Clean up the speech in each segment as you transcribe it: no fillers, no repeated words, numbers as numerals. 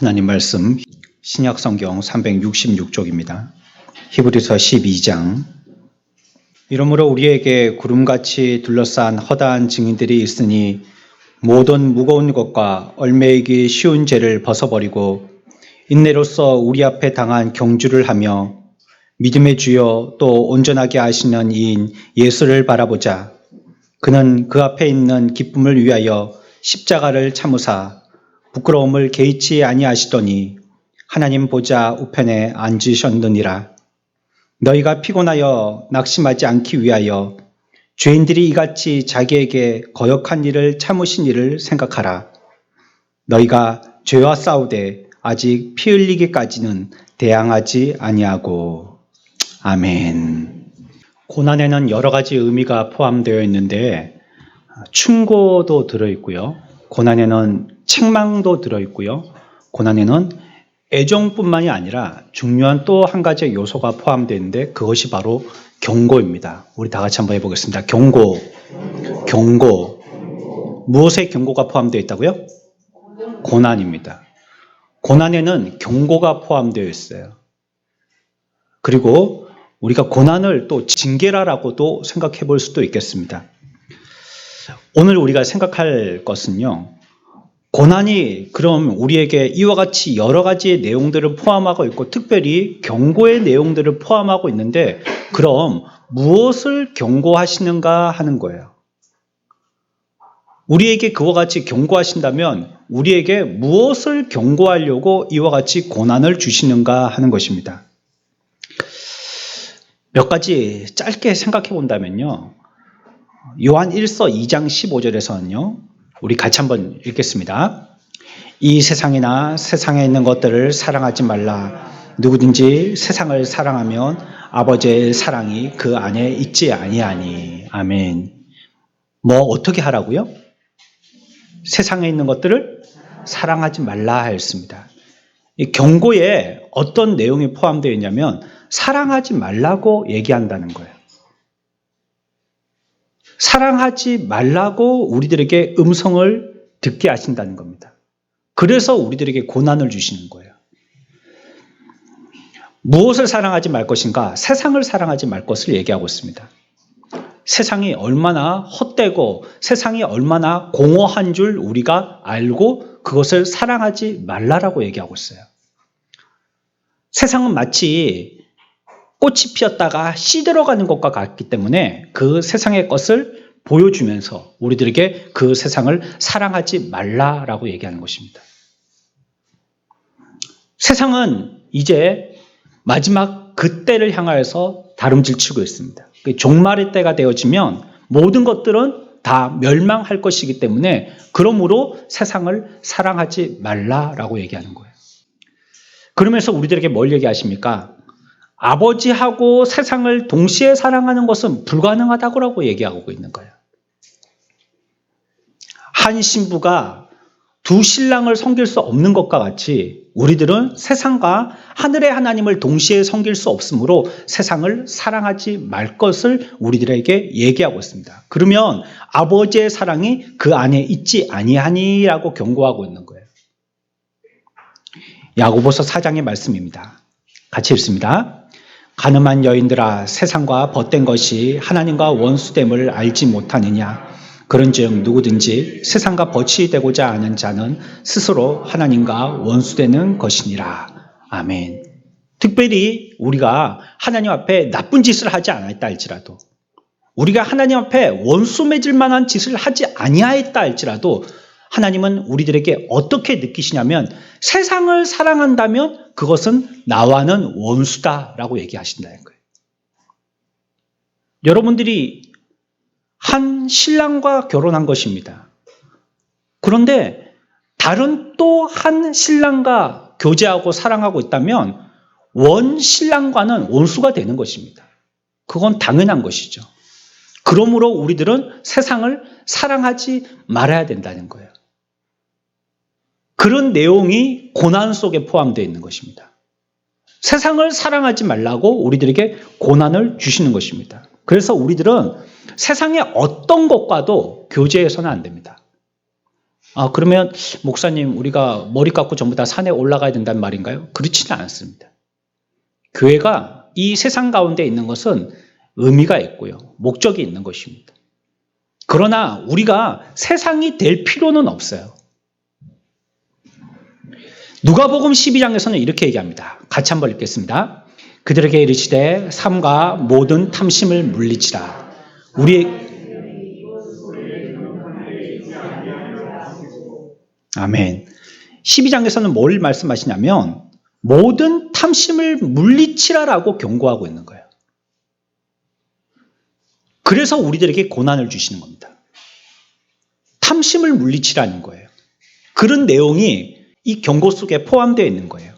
하나님 말씀 신약 성경 366쪽입니다. 히브리서 12장. 이러므로 우리에게 구름같이 둘러싼 허다한 증인들이 있으니 모든 무거운 것과 얼매이기 쉬운 죄를 벗어버리고 인내로써 우리 앞에 당한 경주를 하며 믿음의 주여 또 온전하게 하시는 이인 예수를 바라보자. 그는 그 앞에 있는 기쁨을 위하여 십자가를 참으사 부끄러움을 개의치 아니하시더니 하나님 보좌 우편에 앉으셨느니라. 너희가 피곤하여 낙심하지 않기 위하여 죄인들이 이같이 자기에게 거역한 일을 참으신 일을 생각하라. 너희가 죄와 싸우되 아직 피 흘리기까지는 대항하지 아니하고. 아멘. 고난에는 여러 가지 의미가 포함되어 있는데 충고도 들어있고요. 고난에는 책망도 들어있고요. 고난에는 애정뿐만이 아니라 중요한 또 한 가지 요소가 포함되어 있는데 그것이 바로 경고입니다. 우리 다 같이 한번 해보겠습니다. 경고. 무엇의 경고가 포함되어 있다고요? 고난입니다. 고난에는 경고가 포함되어 있어요. 그리고 우리가 고난을 또 징계라라고도 생각해 볼 수도 있겠습니다. 오늘 우리가 생각할 것은요. 고난이 그럼 우리에게 이와 같이 여러 가지의 내용들을 포함하고 있고 특별히 경고의 내용들을 포함하고 있는데 그럼 무엇을 경고하시는가 하는 거예요. 우리에게 그와 같이 경고하신다면 우리에게 무엇을 경고하려고 이와 같이 고난을 주시는가 하는 것입니다. 몇 가지 짧게 생각해 본다면요. 요한 1서 2장 15절에서는요. 우리 같이 한번 읽겠습니다. 이 세상이나 세상에 있는 것들을 사랑하지 말라. 누구든지 세상을 사랑하면 아버지의 사랑이 그 안에 있지 아니하니. 아멘. 뭐 어떻게 하라고요? 세상에 있는 것들을 사랑하지 말라 했습니다. 이 경고에 어떤 내용이 포함되어 있냐면 사랑하지 말라고 얘기한다는 거예요. 사랑하지 말라고 우리들에게 음성을 듣게 하신다는 겁니다. 그래서 우리들에게 고난을 주시는 거예요. 무엇을 사랑하지 말 것인가? 세상을 사랑하지 말 것을 얘기하고 있습니다. 세상이 얼마나 헛되고 세상이 얼마나 공허한 줄 우리가 알고 그것을 사랑하지 말라라고 얘기하고 있어요. 세상은 마치 꽃이 피었다가 시들어가는 것과 같기 때문에 그 세상의 것을 보여주면서 우리들에게 그 세상을 사랑하지 말라라고 얘기하는 것입니다. 세상은 이제 마지막 그 때를 향하여서 다름질치고 있습니다. 종말의 때가 되어지면 모든 것들은 다 멸망할 것이기 때문에 그러므로 세상을 사랑하지 말라라고 얘기하는 거예요. 그러면서 우리들에게 뭘 얘기하십니까? 아버지하고 세상을 동시에 사랑하는 것은 불가능하다고 얘기하고 있는 거예요. 한 신부가 두 신랑을 섬길 수 없는 것과 같이 우리들은 세상과 하늘의 하나님을 동시에 섬길 수 없으므로 세상을 사랑하지 말 것을 우리들에게 얘기하고 있습니다. 그러면 아버지의 사랑이 그 안에 있지 아니하니라고 경고하고 있는 거예요. 야고보서 4장의 말씀입니다. 같이 읽습니다. 가늠한 여인들아 세상과 벗된 것이 하나님과 원수됨을 알지 못하느냐. 그런즉 누구든지 세상과 벗이 되고자 하는 자는 스스로 하나님과 원수되는 것이니라. 아멘. 특별히 우리가 하나님 앞에 나쁜 짓을 하지 않았다 할지라도 우리가 하나님 앞에 원수 맺을 만한 짓을 하지 아니하였다 할지라도 하나님은 우리들에게 어떻게 느끼시냐면 세상을 사랑한다면 그것은 나와는 원수다라고 얘기하신다는 거예요. 여러분들이 한 신랑과 결혼한 것입니다. 그런데 다른 또 한 신랑과 교제하고 사랑하고 있다면 원 신랑과는 원수가 되는 것입니다. 그건 당연한 것이죠. 그러므로 우리들은 세상을 사랑하지 말아야 된다는 거예요. 그런 내용이 고난 속에 포함되어 있는 것입니다. 세상을 사랑하지 말라고 우리들에게 고난을 주시는 것입니다. 그래서 우리들은 세상의 어떤 것과도 교제해서는 안 됩니다. 그러면 목사님 우리가 머리 깎고 전부 다 산에 올라가야 된다는 말인가요? 그렇지는 않습니다. 교회가 이 세상 가운데 있는 것은 의미가 있고요. 목적이 있는 것입니다. 그러나 우리가 세상이 될 필요는 없어요. 누가복음 12장에서는 이렇게 얘기합니다. 같이 한번 읽겠습니다. 그들에게 이르시되 삶과 모든 탐심을 물리치라. 아멘. 12장에서는 뭘 말씀하시냐면 모든 탐심을 물리치라라고 경고하고 있는 거예요. 그래서 우리들에게 고난을 주시는 겁니다. 탐심을 물리치라는 거예요. 그런 내용이 이 경고 속에 포함되어 있는 거예요.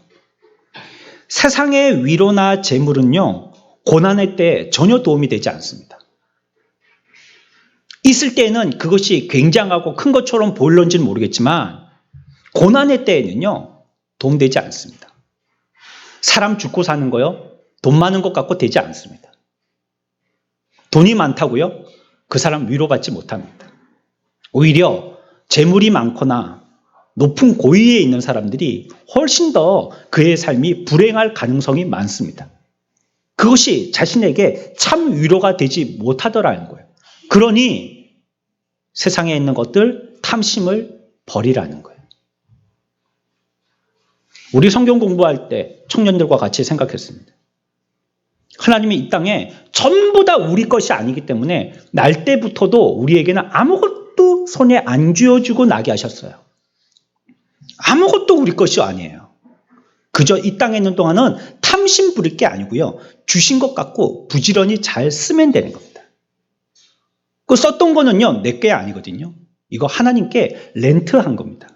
세상의 위로나 재물은요, 고난의 때 전혀 도움이 되지 않습니다. 있을 때는 그것이 굉장하고 큰 것처럼 보일런지는 모르겠지만 고난의 때에는요, 도움되지 않습니다. 사람 죽고 사는 거요, 돈 많은 것 같고 되지 않습니다. 돈이 많다고요? 그 사람 위로받지 못합니다. 오히려 재물이 많거나 높은 고위에 있는 사람들이 훨씬 더 그의 삶이 불행할 가능성이 많습니다. 그것이 자신에게 참 위로가 되지 못하더라는 거예요. 그러니 세상에 있는 것들, 탐심을 버리라는 거예요. 우리 성경 공부할 때 청년들과 같이 생각했습니다. 하나님이 이 땅에 전부 다 우리 것이 아니기 때문에 날 때부터도 우리에게는 아무것도 손에 안 쥐어주고 나게 하셨어요. 아무것도 우리 것이 아니에요. 그저 이 땅에 있는 동안은 탐심 부릴 게 아니고요. 주신 것 갖고 부지런히 잘 쓰면 되는 겁니다. 그 썼던 거는요, 내 게 아니거든요. 이거 하나님께 렌트한 겁니다.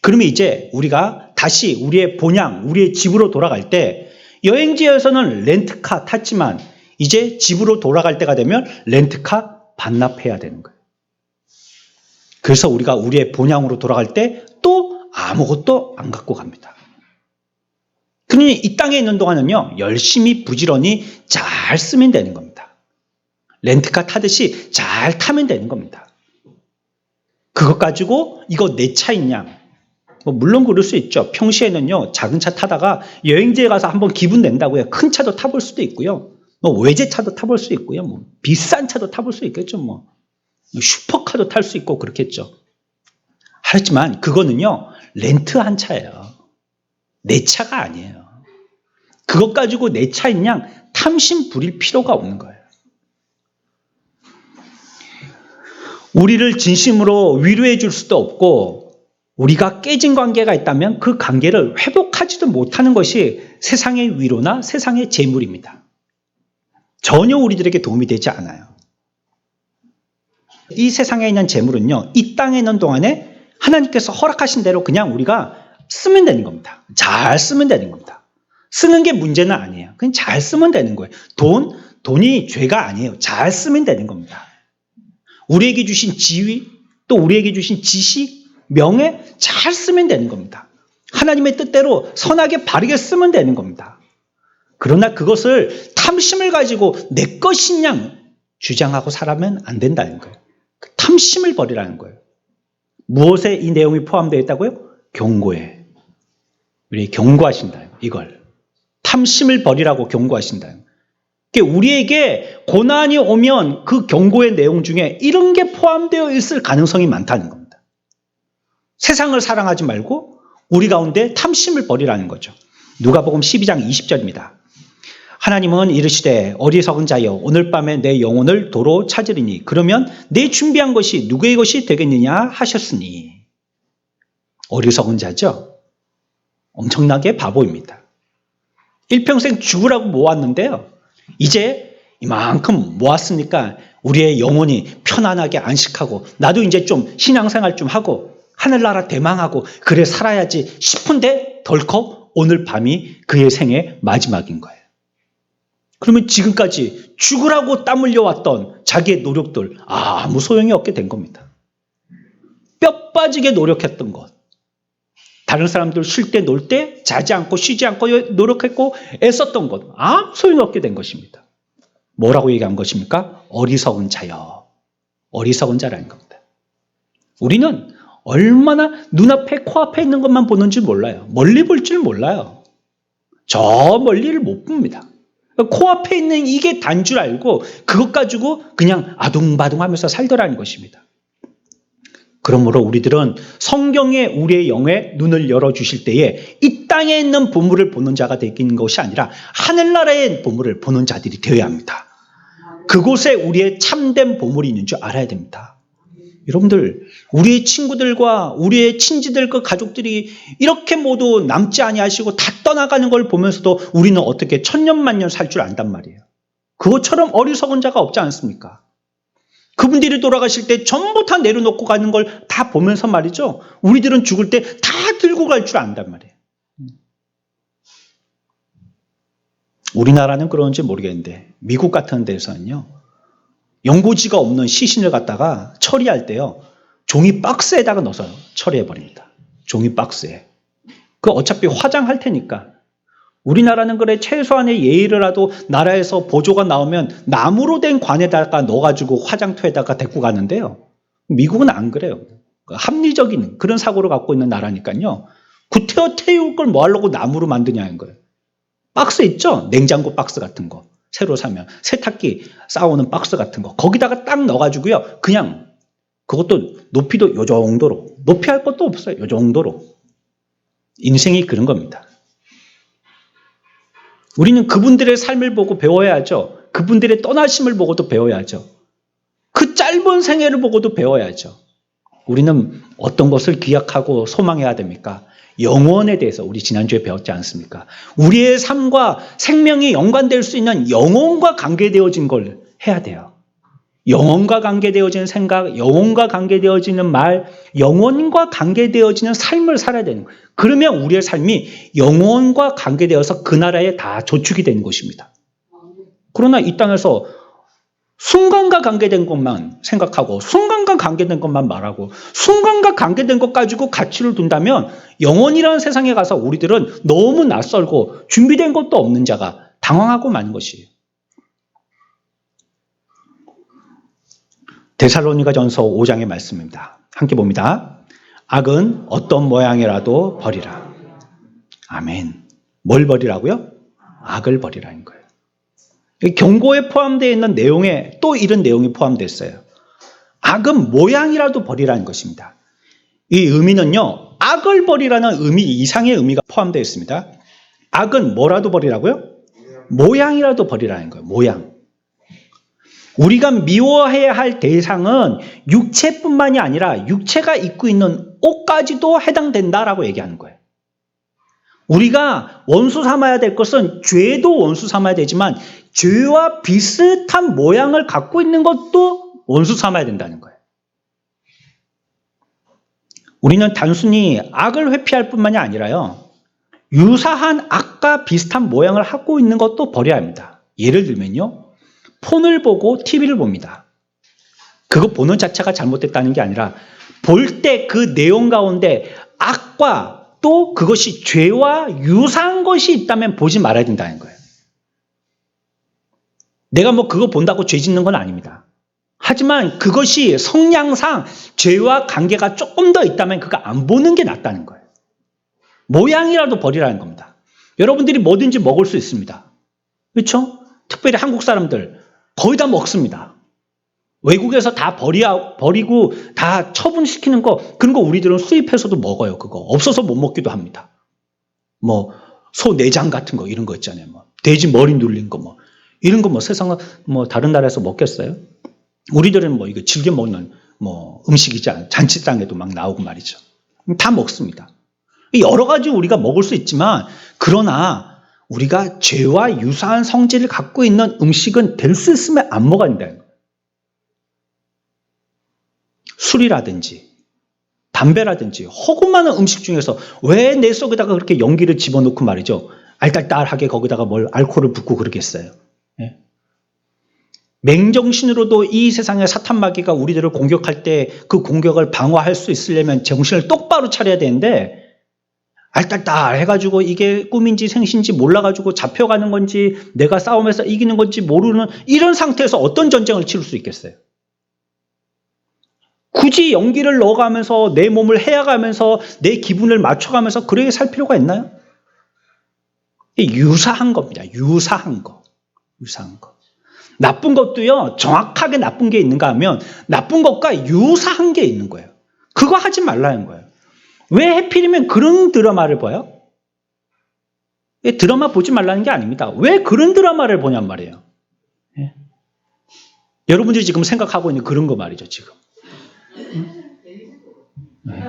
그러면 이제 우리가 다시 우리의 본향, 우리의 집으로 돌아갈 때 여행지에서는 렌트카 탔지만 이제 집으로 돌아갈 때가 되면 렌트카 반납해야 되는 거예요. 그래서 우리가 우리의 본향으로 돌아갈 때 또 아무것도 안 갖고 갑니다. 그러니 이 땅에 있는 동안은요, 열심히 부지런히 잘 쓰면 되는 겁니다. 렌트카 타듯이 잘 타면 되는 겁니다. 그것 가지고 이거 내 차인 양, 물론 그럴 수 있죠. 평시에는요, 작은 차 타다가 여행지에 가서 한번 기분 낸다고요. 큰 차도 타볼 수도 있고요. 외제차도 타볼 수 있고요. 비싼 차도 타볼 수 있겠죠. 슈퍼카도 탈 수 있고 그렇겠죠. 하지만 그거는요, 렌트한 차예요. 내 차가 아니에요. 그것 가지고 내 차인 양 탐심 부릴 필요가 없는 거예요. 우리를 진심으로 위로해 줄 수도 없고 우리가 깨진 관계가 있다면 그 관계를 회복하지도 못하는 것이 세상의 위로나 세상의 재물입니다. 전혀 우리들에게 도움이 되지 않아요. 이 세상에 있는 재물은요, 이 땅에 있는 동안에 하나님께서 허락하신 대로 그냥 우리가 쓰면 되는 겁니다. 잘 쓰면 되는 겁니다. 쓰는 게 문제는 아니에요. 그냥 잘 쓰면 되는 거예요. 돈이 죄가 아니에요. 잘 쓰면 되는 겁니다. 우리에게 주신 지위, 또 우리에게 주신 지식, 명예 잘 쓰면 되는 겁니다. 하나님의 뜻대로 선하게 바르게 쓰면 되는 겁니다. 그러나 그것을 탐심을 가지고 내 것인 양 주장하고 살아면 안 된다는 거예요. 그 탐심을 버리라는 거예요. 무엇에 이 내용이 포함되어 있다고요? 경고에. 우리 경고하신다. 이걸. 탐심을 버리라고 경고하신다. 우리에게 고난이 오면 그 경고의 내용 중에 이런 게 포함되어 있을 가능성이 많다는 겁니다. 세상을 사랑하지 말고 우리 가운데 탐심을 버리라는 거죠. 누가복음 12장 20절입니다. 하나님은 이르시되 어리석은 자여 오늘 밤에 내 영혼을 도로 찾으리니 그러면 내 준비한 것이 누구의 것이 되겠느냐 하셨으니. 어리석은 자죠. 엄청나게 바보입니다. 일평생 죽으라고 모았는데요, 이제 이만큼 모았으니까 우리의 영혼이 편안하게 안식하고 나도 이제 좀 신앙생활 좀 하고 하늘나라 대망하고 그래 살아야지 싶은데 덜컥 오늘 밤이 그의 생의 마지막인 거예요. 그러면 지금까지 죽으라고 땀 흘려왔던 자기의 노력들 아무 소용이 없게 된 겁니다. 뼈 빠지게 노력했던 것, 다른 사람들 쉴 때 놀 때 자지 않고 쉬지 않고 노력했고 애썼던 것 아무 소용이 없게 된 것입니다. 뭐라고 얘기한 것입니까? 어리석은 자여. 어리석은 자라는 겁니다. 우리는 얼마나 눈앞에 코앞에 있는 것만 보는지 몰라요. 멀리 볼 줄 몰라요. 저 멀리를 못 봅니다. 코앞에 있는 이게 단 줄 알고 그것 가지고 그냥 아둥바둥하면서 살더라는 것입니다. 그러므로 우리들은 성경에 우리의 영의 눈을 열어주실 때에 이 땅에 있는 보물을 보는 자가 되는 것이 아니라 하늘나라의 보물을 보는 자들이 되어야 합니다. 그곳에 우리의 참된 보물이 있는 줄 알아야 됩니다. 여러분들, 우리의 친구들과 우리의 친지들과 가족들이 이렇게 모두 남지 아니하시고 다 떠나가는 걸 보면서도 우리는 어떻게 천년만년 살 줄 안단 말이에요. 그것처럼 어리석은 자가 없지 않습니까? 그분들이 돌아가실 때 전부 다 내려놓고 가는 걸 다 보면서 말이죠. 우리들은 죽을 때 다 들고 갈 줄 안단 말이에요. 우리나라는 그런지 모르겠는데 미국 같은 데서는요. 연고지가 없는 시신을 갖다가 처리할 때요. 종이 박스에다가 넣어서 처리해버립니다. 종이 박스에. 그 어차피 화장할 테니까. 우리나라는 그래 최소한의 예의라도 나라에서 보조가 나오면 나무로 된 관에다가 넣어가지고 화장터에다가 데리고 가는데요. 미국은 안 그래요. 합리적인 그런 사고를 갖고 있는 나라니까요. 구태여 태울 걸 뭐 하려고 나무로 만드냐는 거예요. 박스 있죠? 냉장고 박스 같은 거. 새로 사면 세탁기 쌓아오는 박스 같은 거. 거기다가 딱 넣어가지고요. 그냥 그것도 높이도 요 정도로. 높이 할 것도 없어요. 요 정도로. 인생이 그런 겁니다. 우리는 그분들의 삶을 보고 배워야죠. 그분들의 떠나심을 보고도 배워야죠. 그 짧은 생애를 보고도 배워야죠. 우리는 어떤 것을 기약하고 소망해야 됩니까? 영원에 대해서 우리 지난주에 배웠지 않습니까? 우리의 삶과 생명이 연관될 수 있는 영혼과 관계되어진 걸 해야 돼요. 영혼과 관계되어지는 생각, 영혼과 관계되어지는 말, 영혼과 관계되어지는 삶을 살아야 되는 거예요. 그러면 우리의 삶이 영혼과 관계되어서 그 나라에 다 저축이 되는 것입니다. 그러나 이 땅에서 순간과 관계된 것만 생각하고 순간과 관계된 것만 말하고 순간과 관계된 것 가지고 가치를 둔다면 영혼이라는 세상에 가서 우리들은 너무 낯설고 준비된 것도 없는 자가 당황하고 마는 것이에요. 데살로니가전서 5장의 말씀입니다. 함께 봅니다. 악은 어떤 모양이라도 버리라. 아멘. 뭘 버리라고요? 악을 버리라는 거예요. 경고에 포함되어 있는 내용에 또 이런 내용이 포함되어 있어요. 악은 모양이라도 버리라는 것입니다. 이 의미는요. 악을 버리라는 의미 이상의 의미가 포함되어 있습니다. 악은 뭐라도 버리라고요? 모양이라도 버리라는 거예요. 모양. 우리가 미워해야 할 대상은 육체뿐만이 아니라 육체가 입고 있는 옷까지도 해당된다라고 얘기하는 거예요. 우리가 원수 삼아야 될 것은 죄도 원수 삼아야 되지만 죄와 비슷한 모양을 갖고 있는 것도 원수 삼아야 된다는 거예요. 우리는 단순히 악을 회피할 뿐만이 아니라요. 유사한 악과 비슷한 모양을 갖고 있는 것도 버려야 합니다. 예를 들면요. 폰을 보고 TV를 봅니다. 그거 보는 자체가 잘못됐다는 게 아니라 볼 때 그 내용 가운데 악과 또 그것이 죄와 유사한 것이 있다면 보지 말아야 된다는 거예요. 내가 뭐 그거 본다고 죄 짓는 건 아닙니다. 하지만 그것이 성향상 죄와 관계가 조금 더 있다면 그거 안 보는 게 낫다는 거예요. 모양이라도 버리라는 겁니다. 여러분들이 뭐든지 먹을 수 있습니다. 그렇죠? 특별히 한국 사람들 거의 다 먹습니다. 외국에서 다 버리고 다 처분시키는 거 그런 거 우리들은 수입해서도 먹어요. 그거 없어서 못 먹기도 합니다. 뭐 소 내장 같은 거 이런 거 있잖아요. 뭐 돼지 머리 눌린 거 뭐 이런 거 뭐 세상 뭐 다른 나라에서 먹겠어요? 우리들은 뭐 이거 즐겨 먹는 뭐 음식이지 않아요. 잔치상에도 막 나오고 말이죠. 다 먹습니다. 여러 가지 우리가 먹을 수 있지만 그러나 우리가 죄와 유사한 성질을 갖고 있는 음식은 될 수 있으면 안 먹어야 된다는 거예요. 술이라든지 담배라든지 허구 많은 음식 중에서 왜 내 속에다가 그렇게 연기를 집어넣고 말이죠. 알딸딸하게 거기다가 뭘 알코올을 붓고 그러겠어요. 예? 맹정신으로도 이 세상의 사탄 마귀가 우리들을 공격할 때 그 공격을 방어할 수 있으려면 정신을 똑바로 차려야 되는데 알딸딸 해가지고 이게 꿈인지 생신지 몰라가지고 잡혀가는 건지 내가 싸움에서 이기는 건지 모르는 이런 상태에서 어떤 전쟁을 치를 수 있겠어요? 굳이 연기를 넣어가면서 내 몸을 해야가면서 내 기분을 맞춰가면서 그렇게 살 필요가 있나요? 유사한 겁니다. 유사한 거. 유사한 거. 나쁜 것도요, 정확하게 나쁜 게 있는가 하면 나쁜 것과 유사한 게 있는 거예요. 그거 하지 말라는 거예요. 왜 하필이면 그런 드라마를 봐요? 드라마 보지 말라는 게 아닙니다. 왜 그런 드라마를 보냔 말이에요. 예. 여러분들이 지금 생각하고 있는 그런 거 말이죠, 지금. 예.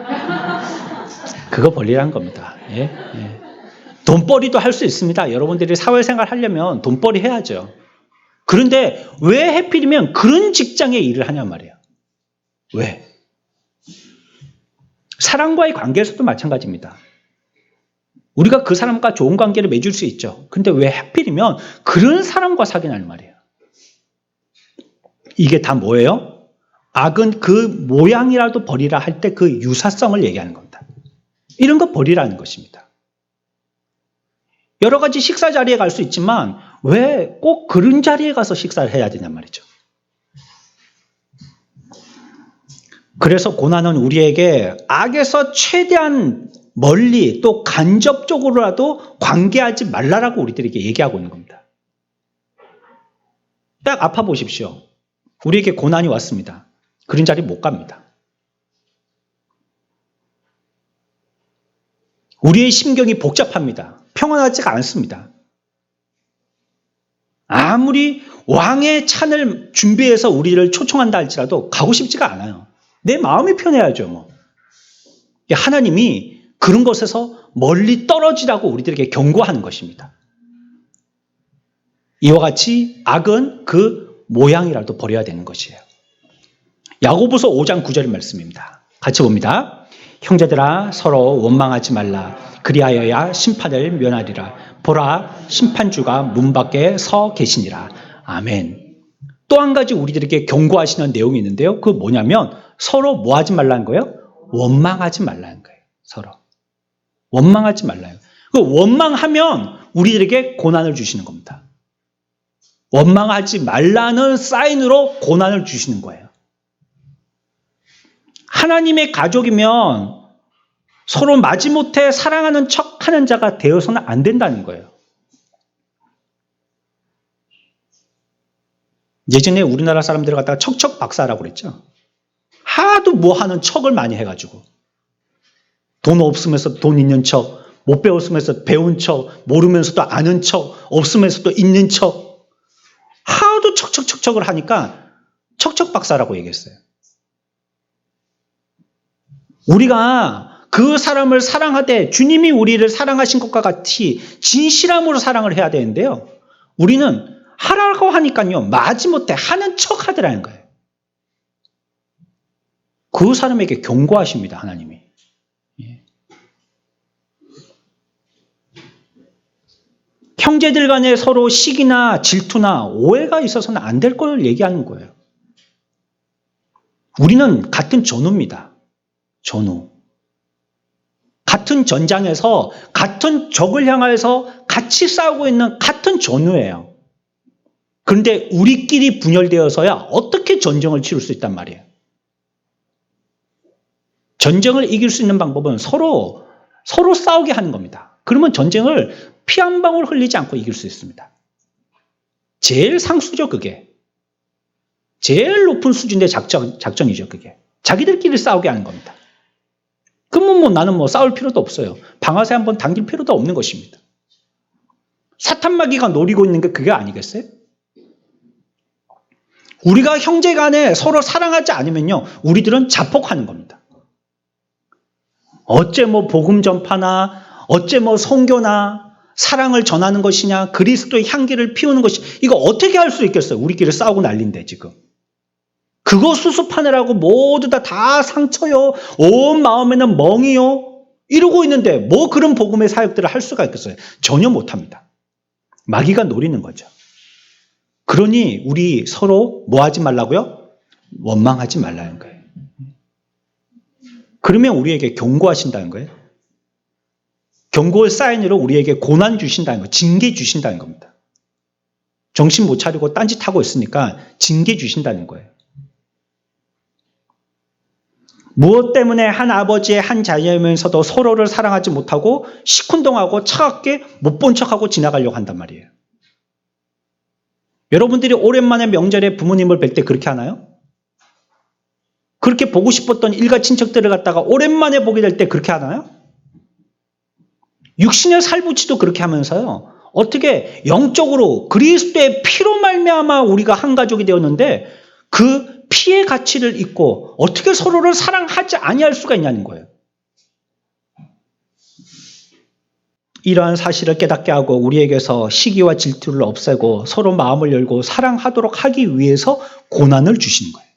그거 벌리란 겁니다. 예? 예. 돈벌이도 할 수 있습니다. 여러분들이 사회생활 하려면 돈벌이 해야죠. 그런데 왜 하필이면 그런 직장에 일을 하냔 말이에요. 왜? 사람과의 관계에서도 마찬가지입니다. 우리가 그 사람과 좋은 관계를 맺을 수 있죠. 근데 왜 하필이면 그런 사람과 사귀냐는 말이에요. 이게 다 뭐예요? 악은 그 모양이라도 버리라 할 때 그 유사성을 얘기하는 겁니다. 이런 거 버리라는 것입니다. 여러 가지 식사 자리에 갈 수 있지만 왜 꼭 그런 자리에 가서 식사를 해야 되냔 말이죠. 그래서 고난은 우리에게 악에서 최대한 멀리 또 간접적으로라도 관계하지 말라라고 우리들에게 얘기하고 있는 겁니다. 딱 아파 보십시오. 우리에게 고난이 왔습니다. 그런 자리 못 갑니다. 우리의 심경이 복잡합니다. 평안하지가 않습니다. 아무리 왕의 찬을 준비해서 우리를 초청한다 할지라도 가고 싶지가 않아요. 내 마음이 편해야죠. 뭐. 하나님이 그런 것에서 멀리 떨어지라고 우리들에게 경고하는 것입니다. 이와 같이 악은 그 모양이라도 버려야 되는 것이에요. 야고보서 5장 9절 말씀입니다. 같이 봅니다. 형제들아 서로 원망하지 말라. 그리하여야 심판을 면하리라. 보라 심판주가 문 밖에 서 계시니라. 아멘. 또 한 가지 우리들에게 경고하시는 내용이 있는데요. 그거 뭐냐면 서로 뭐 하지 말라는 거예요? 원망하지 말라는 거예요. 서로. 원망하지 말라요. 그 원망하면 우리들에게 고난을 주시는 겁니다. 원망하지 말라는 사인으로 고난을 주시는 거예요. 하나님의 가족이면 서로 마지못해 사랑하는 척하는 자가 되어서는 안 된다는 거예요. 예전에 우리나라 사람들을 갖다가 척척 박사라고 그랬죠. 하도 뭐 하는 척을 많이 해가지고 돈 없으면서 돈 있는 척, 못 배웠으면서 배운 척, 모르면서도 아는 척, 없으면서도 있는 척 하도 척척척척을 하니까 척척 박사라고 얘기했어요. 우리가 그 사람을 사랑하되 주님이 우리를 사랑하신 것과 같이 진실함으로 사랑을 해야 되는데요. 우리는 하라고 하니까요. 마지못해 하는 척 하더라는 거예요. 그 사람에게 경고하십니다. 하나님이. 예. 형제들 간에 서로 시기나 질투나 오해가 있어서는 안 될 걸 얘기하는 거예요. 우리는 같은 전우입니다. 전우. 같은 전장에서 같은 적을 향하여서 같이 싸우고 있는 같은 전우예요. 그런데 우리끼리 분열되어서야 어떻게 전쟁을 치를 수 있단 말이에요. 전쟁을 이길 수 있는 방법은 서로 싸우게 하는 겁니다. 그러면 전쟁을 피 한 방울 흘리지 않고 이길 수 있습니다. 제일 상수죠, 그게. 제일 높은 수준의 작전이죠, 그게. 자기들끼리 싸우게 하는 겁니다. 그러면 뭐 나는 뭐 싸울 필요도 없어요. 방아쇠 한번 당길 필요도 없는 것입니다. 사탄마귀가 노리고 있는 게 그게 아니겠어요? 우리가 형제 간에 서로 사랑하지 않으면요, 우리들은 자폭하는 겁니다. 어째 뭐 복음 전파나, 어째 뭐 선교나, 사랑을 전하는 것이냐, 그리스도의 향기를 피우는 것이, 이거 어떻게 할 수 있겠어요? 우리끼리 싸우고 난리인데, 지금. 그거 수습하느라고 모두 다 상처요, 온 마음에는 멍이요, 이러고 있는데, 뭐 그런 복음의 사역들을 할 수가 있겠어요? 전혀 못합니다. 마귀가 노리는 거죠. 그러니, 우리 서로 뭐 하지 말라고요? 원망하지 말라는 거예요. 그러면 우리에게 경고하신다는 거예요. 경고의 사인으로 우리에게 고난 주신다는 거, 징계 주신다는 겁니다. 정신 못 차리고 딴짓하고 있으니까 징계 주신다는 거예요. 무엇 때문에 한 아버지의 한 자녀이면서도 서로를 사랑하지 못하고 시큰둥하고 차갑게 못 본 척하고 지나가려고 한단 말이에요. 여러분들이 오랜만에 명절에 부모님을 뵐 때 그렇게 하나요? 그렇게 보고 싶었던 일가 친척들을 갖다가 오랜만에 보게 될 때 그렇게 하나요? 육신의 살부치도 그렇게 하면서요. 어떻게 영적으로 그리스도의 피로 말미암아 우리가 한 가족이 되었는데 그 피의 가치를 잊고 어떻게 서로를 사랑하지 아니할 수가 있냐는 거예요. 이러한 사실을 깨닫게 하고 우리에게서 시기와 질투를 없애고 서로 마음을 열고 사랑하도록 하기 위해서 고난을 주시는 거예요.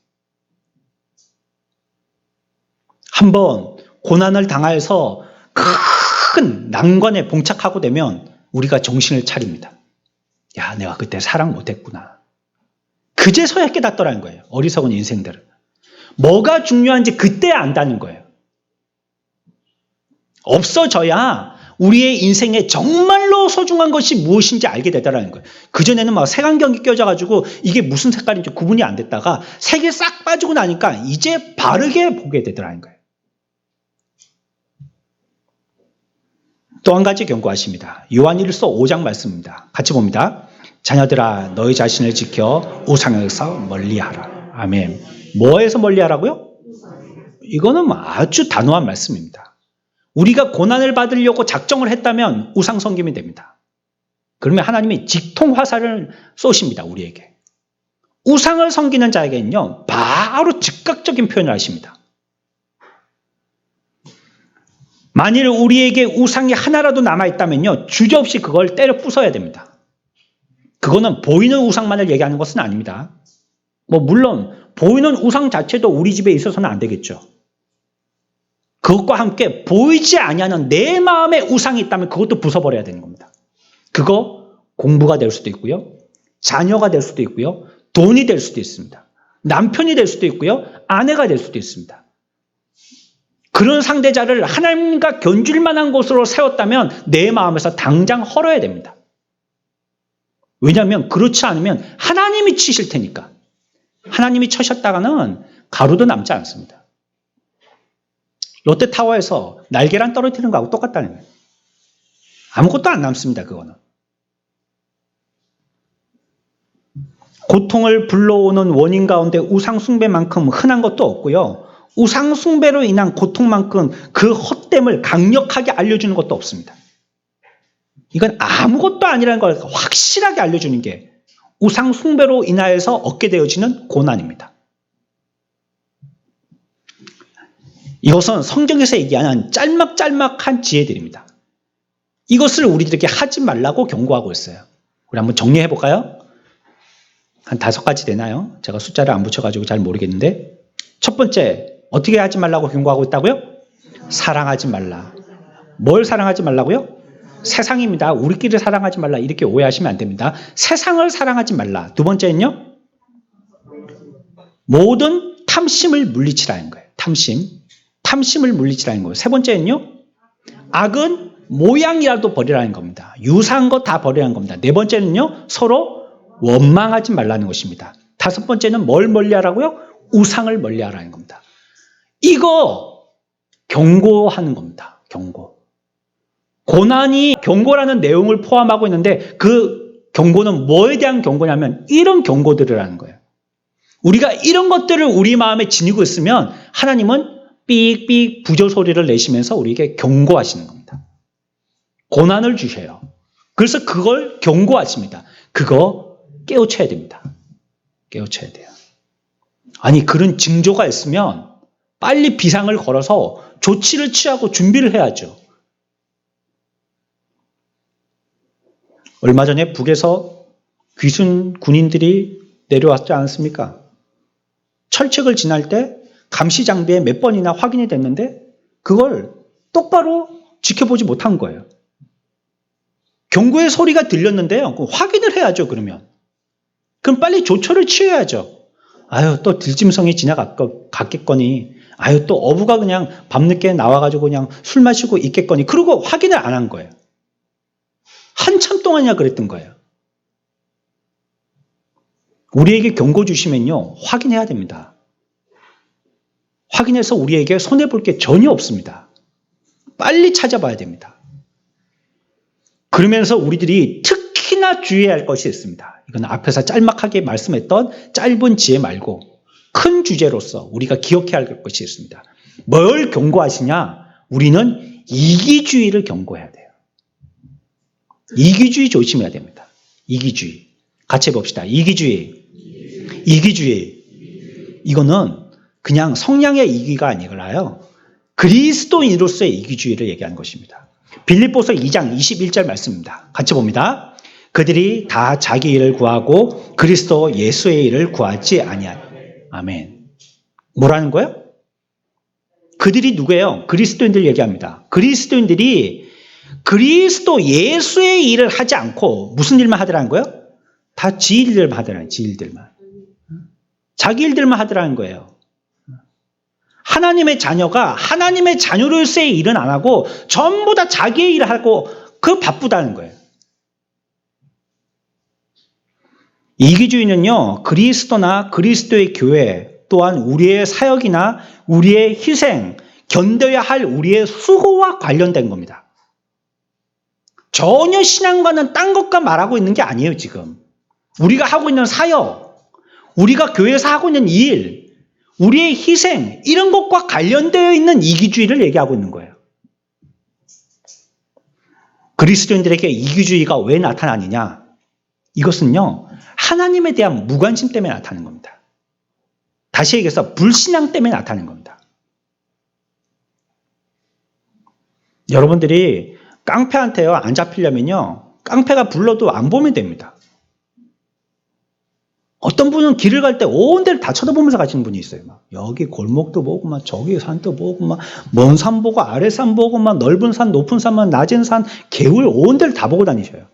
한번 고난을 당하여서 큰 난관에 봉착하고 되면 우리가 정신을 차립니다. 야, 내가 그때 사랑 못했구나. 그제서야 깨닫더라는 거예요. 어리석은 인생들은. 뭐가 중요한지 그때 안다는 거예요. 없어져야 우리의 인생에 정말로 소중한 것이 무엇인지 알게 되더라는 거예요. 그전에는 막 색안경이 껴져가지고 이게 무슨 색깔인지 구분이 안 됐다가 색이 싹 빠지고 나니까 이제 바르게 보게 되더라는 거예요. 또 한 가지 경고하십니다. 요한일서 5장 말씀입니다. 같이 봅니다. 자녀들아 너희 자신을 지켜 우상에서 멀리하라. 아멘. 뭐에서 멀리하라고요? 이거는 아주 단호한 말씀입니다. 우리가 고난을 받으려고 작정을 했다면 우상 섬김이 됩니다. 그러면 하나님이 직통 화살을 쏘십니다. 우리에게. 우상을 섬기는 자에게는요. 바로 즉각적인 표현을 하십니다. 만일 우리에게 우상이 하나라도 남아있다면요. 주저없이 그걸 때려 부숴야 됩니다. 그거는 보이는 우상만을 얘기하는 것은 아닙니다. 물론 보이는 우상 자체도 우리 집에 있어서는 안 되겠죠. 그것과 함께 보이지 아니하는 내 마음에 우상이 있다면 그것도 부숴버려야 되는 겁니다. 그거 공부가 될 수도 있고요. 자녀가 될 수도 있고요. 돈이 될 수도 있습니다. 남편이 될 수도 있고요. 아내가 될 수도 있습니다. 그런 상대자를 하나님과 견줄 만한 곳으로 세웠다면 내 마음에서 당장 헐어야 됩니다. 왜냐하면 그렇지 않으면 하나님이 치실 테니까. 하나님이 쳐셨다가는 가루도 남지 않습니다. 롯데타워에서 날계란 떨어뜨리는 거하고 똑같다는 거예요. 아무것도 안 남습니다. 그거는. 고통을 불러오는 원인 가운데 우상 숭배만큼 흔한 것도 없고요. 우상 숭배로 인한 고통만큼 그 헛됨을 강력하게 알려주는 것도 없습니다. 이건 아무것도 아니라는 걸 확실하게 알려주는 게 우상 숭배로 인하여서 얻게 되어지는 고난입니다. 이것은 성경에서 얘기하는 짤막짤막한 지혜들입니다. 이것을 우리들에게 하지 말라고 경고하고 있어요. 우리 한번 정리해 볼까요? 한 5가지 되나요? 제가 숫자를 안 붙여가지고 잘 모르겠는데 첫 번째, 어떻게 하지 말라고 경고하고 있다고요? 사랑하지 말라. 뭘 사랑하지 말라고요? 세상입니다. 우리끼리 사랑하지 말라 이렇게 오해하시면 안 됩니다. 세상을 사랑하지 말라. 두 번째는요? 모든 탐심을 물리치라는 거예요. 탐심을 물리치라는 거예요. 세 번째는요? 악은 모양이라도 버리라는 겁니다. 유사한 거 다 버리라는 겁니다. 네 번째는요? 서로 원망하지 말라는 것입니다. 다섯 번째는 뭘 멀리하라고요? 우상을 멀리하라는 겁니다. 이거 경고하는 겁니다. 경고. 고난이 경고라는 내용을 포함하고 있는데 그 경고는 뭐에 대한 경고냐면 이런 경고들을 하는 거예요. 우리가 이런 것들을 우리 마음에 지니고 있으면 하나님은 삑삑 부조소리를 내시면서 우리에게 경고하시는 겁니다. 고난을 주셔요. 그래서 그걸 경고하십니다. 그거 깨우쳐야 됩니다. 깨우쳐야 돼요. 아니 그런 징조가 있으면 빨리 비상을 걸어서 조치를 취하고 준비를 해야죠. 얼마 전에 북에서 귀순 군인들이 내려왔지 않습니까? 철책을 지날 때 감시 장비에 몇 번이나 확인이 됐는데 그걸 똑바로 지켜보지 못한 거예요. 경고의 소리가 들렸는데요. 확인을 해야죠. 그럼 빨리 조처를 취해야죠. 또 들짐승이 지나갔겠거니. 또 어부가 그냥 밤늦게 나와가지고 그냥 술 마시고 있겠거니. 그러고 확인을 안 한 거예요. 한참 동안이나 그랬던 거예요. 우리에게 경고 주시면요. 확인해야 됩니다. 확인해서 우리에게 손해볼 게 전혀 없습니다. 빨리 찾아봐야 됩니다. 그러면서 우리들이 특히나 주의해야 할 것이 있습니다. 이건 앞에서 짤막하게 말씀했던 짧은 지혜 말고 큰 주제로서 우리가 기억해야 할 것이 있습니다. 뭘 경고하시냐? 우리는 이기주의를 경고해야 돼요. 이기주의 조심해야 됩니다. 이기주의. 같이 해봅시다. 이기주의. 이거는 그냥 성량의 이기가 아니라요. 그리스도인으로서의 이기주의를 얘기하는 것입니다. 빌립보서 2장 21절 말씀입니다. 같이 봅니다. 그들이 다 자기 일을 구하고 그리스도 예수의 일을 구하지 아니하니. 아멘. 뭐라는 거예요? 그들이 누구예요? 그리스도인들 얘기합니다. 그리스도인들이 그리스도 예수의 일을 하지 않고 무슨 일만 하더라는 거예요? 다 지 일들만 하더라는 거예요. 지 일들만. 자기 일들만 하더라는 거예요. 하나님의 자녀가 하나님의 자녀로서의 일은 안 하고 전부 다 자기의 일을 하고 바쁘다는 거예요. 이기주의는요, 그리스도나 그리스도의 교회 또한 우리의 사역이나 우리의 희생, 견뎌야 할 우리의 수고와 관련된 겁니다. 전혀 신앙과는 딴 것과 말하고 있는 게 아니에요, 지금. 우리가 하고 있는 사역, 우리가 교회에서 하고 있는 일, 우리의 희생, 이런 것과 관련되어 있는 이기주의를 얘기하고 있는 거예요. 그리스도인들에게 이기주의가 왜 나타나느냐? 이것은요, 하나님에 대한 무관심 때문에 나타나는 겁니다. 다시 얘기해서 불신앙 때문에 나타나는 겁니다. 여러분들이 깡패한테요, 안 잡히려면요, 깡패가 불러도 안 보면 됩니다. 어떤 분은 길을 갈 때 온 데를 다 쳐다보면서 가시는 분이 있어요. 막 여기 골목도 보고, 막 저기 산도 보고, 막 먼 산 보고, 아래 산 보고, 막 넓은 산, 높은 산, 막 낮은 산, 개울 온 데를 다 보고 다니셔요.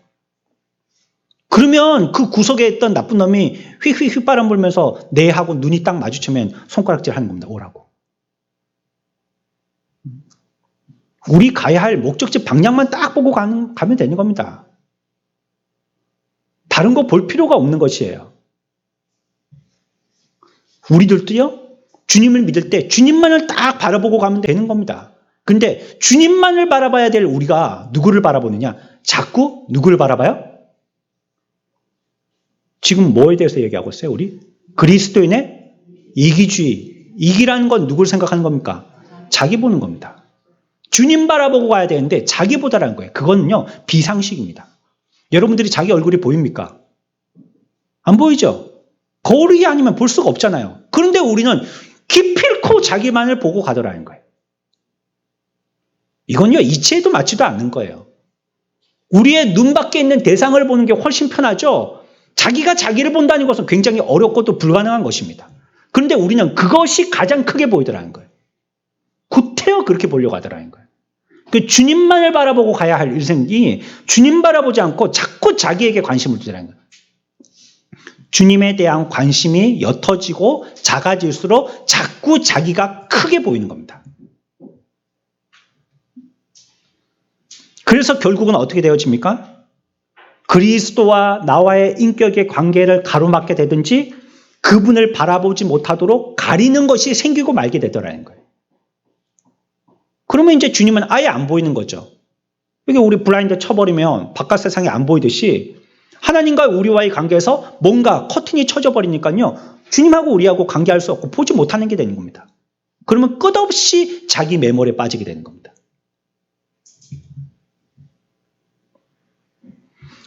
그러면 그 구석에 있던 나쁜 놈이 휙휙 바람 불면서 네 하고 눈이 딱 마주치면 손가락질 하는 겁니다. 오라고. 우리 가야 할 목적지 방향만 딱 보고 가면 되는 겁니다. 다른 거 볼 필요가 없는 것이에요. 우리들도요, 주님을 믿을 때 주님만을 딱 바라보고 가면 되는 겁니다. 근데 주님만을 바라봐야 될 우리가 누구를 바라보느냐? 자꾸 누구를 바라봐요? 지금 뭐에 대해서 얘기하고 있어요, 우리? 그리스도인의 이기주의. 이기라는 건 누굴 생각하는 겁니까? 자기 보는 겁니다. 주님 바라보고 가야 되는데 자기 보다라는 거예요. 그거는요, 비상식입니다. 여러분들이 자기 얼굴이 보입니까? 안 보이죠? 거울이 아니면 볼 수가 없잖아요. 그런데 우리는 기필코 자기만을 보고 가더라는 거예요. 이건요, 이치에도 맞지도 않는 거예요. 우리의 눈 밖에 있는 대상을 보는 게 훨씬 편하죠? 자기가 자기를 본다는 것은 굉장히 어렵고 또 불가능한 것입니다. 그런데 우리는 그것이 가장 크게 보이더라는 거예요. 구태여 그렇게 보려고 하더라는 거예요. 그 주님만을 바라보고 가야 할 일생이 주님 바라보지 않고 자꾸 자기에게 관심을 두더라는 거예요. 주님에 대한 관심이 옅어지고 작아질수록 자꾸 자기가 크게 보이는 겁니다. 그래서 결국은 어떻게 되어집니까? 그리스도와 나와의 인격의 관계를 가로막게 되든지 그분을 바라보지 못하도록 가리는 것이 생기고 말게 되더라는 거예요. 그러면 이제 주님은 아예 안 보이는 거죠. 이게 우리 블라인드 쳐버리면 바깥 세상이 안 보이듯이 하나님과 우리와의 관계에서 뭔가 커튼이 쳐져 버리니까요, 주님하고 우리하고 관계할 수 없고 보지 못하는 게 되는 겁니다. 그러면 끝없이 자기 매몰에 빠지게 되는 겁니다.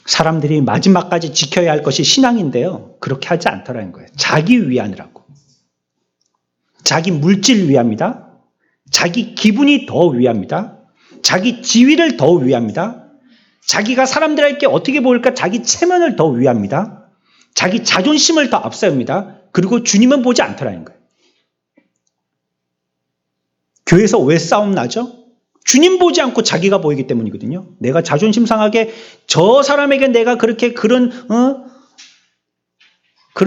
사람들이 마지막까지 지켜야 할 것이 신앙인데요, 그렇게 하지 않더라는 거예요. 자기 위하느라고. 자기 물질 위합니다. 자기 기분이 더 위합니다. 자기 지위를 더 위합니다. 자기가 사람들에게 어떻게 보일까 자기 체면을 더 위합니다. 자기 자존심을 더 앞세웁니다. 그리고 주님은 보지 않더라는 거예요. 교회에서 왜 싸움 나죠? 주님 보지 않고 자기가 보이기 때문이거든요. 내가 자존심 상하게 저 사람에게 내가 그렇게 그런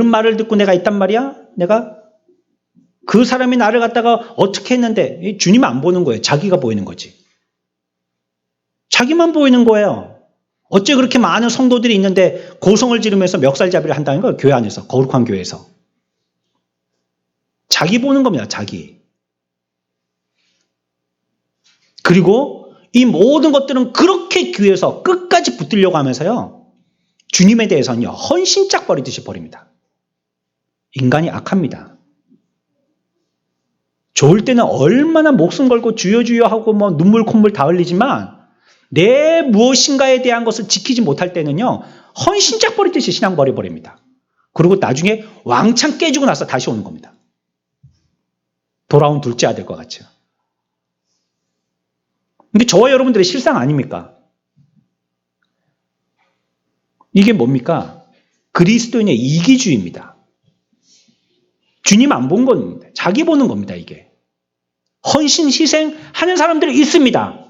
말을 듣고 내가 있단 말이야? 내가 그 사람이 나를 갖다가 어떻게 했는데 주님 안 보는 거예요. 자기가 보이는 거지. 자기만 보이는 거예요. 어째 그렇게 많은 성도들이 있는데 고성을 지르면서 멱살잡이를 한다는 거예요. 교회 안에서, 거룩한 교회에서. 자기 보는 겁니다. 자기. 그리고 이 모든 것들은 그렇게 교회에서 끝까지 붙들려고 하면서요. 주님에 대해서는요. 헌신짝 버리듯이 버립니다. 인간이 악합니다. 좋을 때는 얼마나 목숨 걸고 주여 주여 하고 뭐 눈물 콧물 다 흘리지만 내 무엇인가에 대한 것을 지키지 못할 때는요. 헌신짝 버리듯이 신앙 버려버립니다. 그리고 나중에 왕창 깨지고 나서 다시 오는 겁니다. 돌아온 둘째 아들과 같이요. 근데 저와 여러분들의 실상 아닙니까? 이게 뭡니까? 그리스도인의 이기주의입니다. 주님 안 본 겁니다. 자기 보는 겁니다, 이게. 헌신, 희생 하는 사람들이 있습니다.